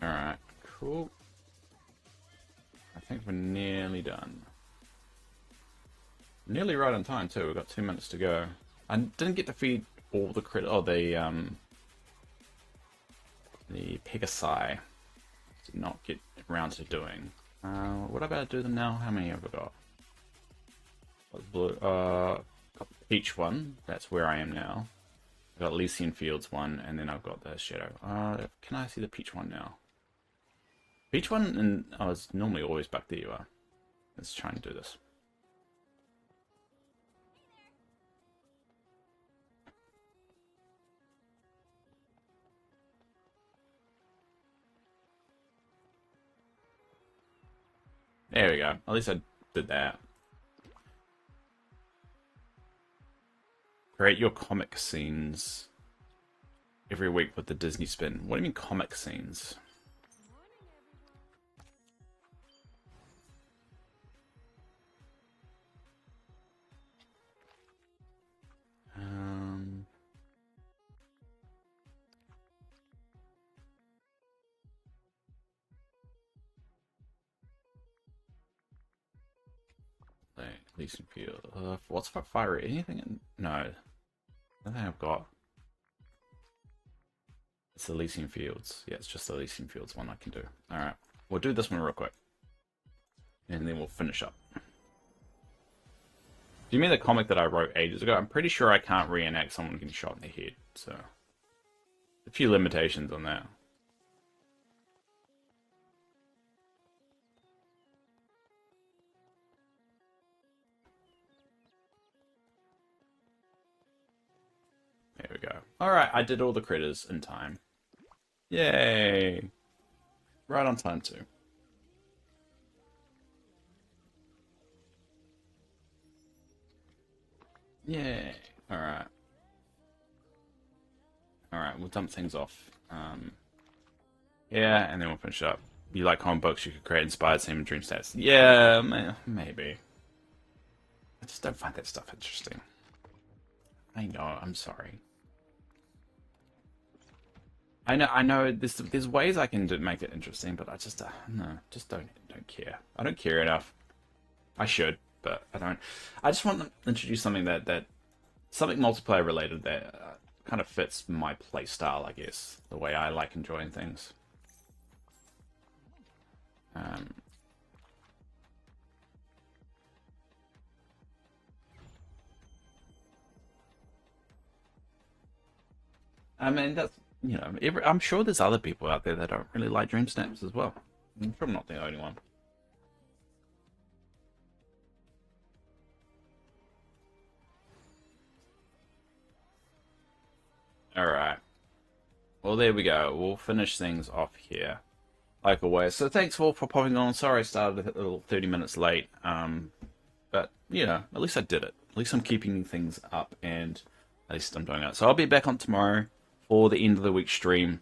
Alright, cool. I think we're nearly done. Nearly right on time too, we've got 2 minutes to go. I didn't get to feed all the credit. Oh, the Pegasi. Did not get around to doing. What about do them now? How many have I got? Blue, got the peach one. That's where I am now. I've got Elysian Fields one, and then I've got the Shadow. Can I see the peach one now? Peach one, and I was normally always back there. You are. Let's try and do this. There we go. At least I did that. Create your comic scenes every week with the Disney spin. What do you mean comic scenes? Elysian Field. What's for fire? Anything? No. Nothing I've got. It's the Elysian Fields. Yeah, it's just the Elysian Fields one I can do. Alright. We'll do this one real quick. And then we'll finish up. Do you mean the comic that I wrote ages ago? I'm pretty sure I can't reenact someone getting shot in the head. So, a few limitations on that. There we go. Alright, I did all the critters in time. Yay! Right on time too. Yay! Alright. Alright, we'll dump things off. Yeah, and then we'll finish up. You like comic books, you could create inspired scene and dream stats. Yeah, maybe. I just don't find that stuff interesting. I know, I'm sorry. I know. There's ways I can make it interesting, but I just no, just don't care. I don't care enough. I should, but I don't. I just want to introduce something that something multiplayer related that kind of fits my play style, I guess, the way I like enjoying things. I mean, that's, you know, I'm sure there's other people out there that don't really like dream snaps as well. I'm sure I'm not the only one. Alright. Well, there we go. We'll finish things off here. Like always. So thanks all for popping on. Sorry I started a little 30 minutes late. But, you know, at least I did it. At least I'm keeping things up, and at least I'm doing it. So I'll be back on tomorrow for the end of the week stream.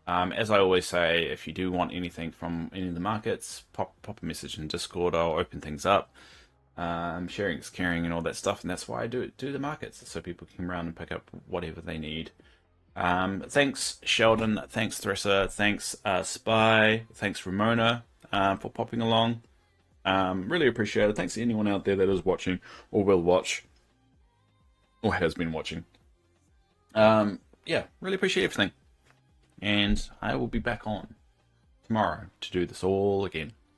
As I always say, if you do want anything from any of the markets, pop a message in Discord. I'll open things up. Sharing is caring and all that stuff, and that's why I do the markets, so people can come around and pick up whatever they need. Thanks Sheldon, thanks Theresa, thanks Spy, thanks Ramona for popping along. Really appreciate it. Thanks to anyone out there that is watching or will watch or has been watching. Yeah, really appreciate everything. And I will be back on tomorrow to do this all again.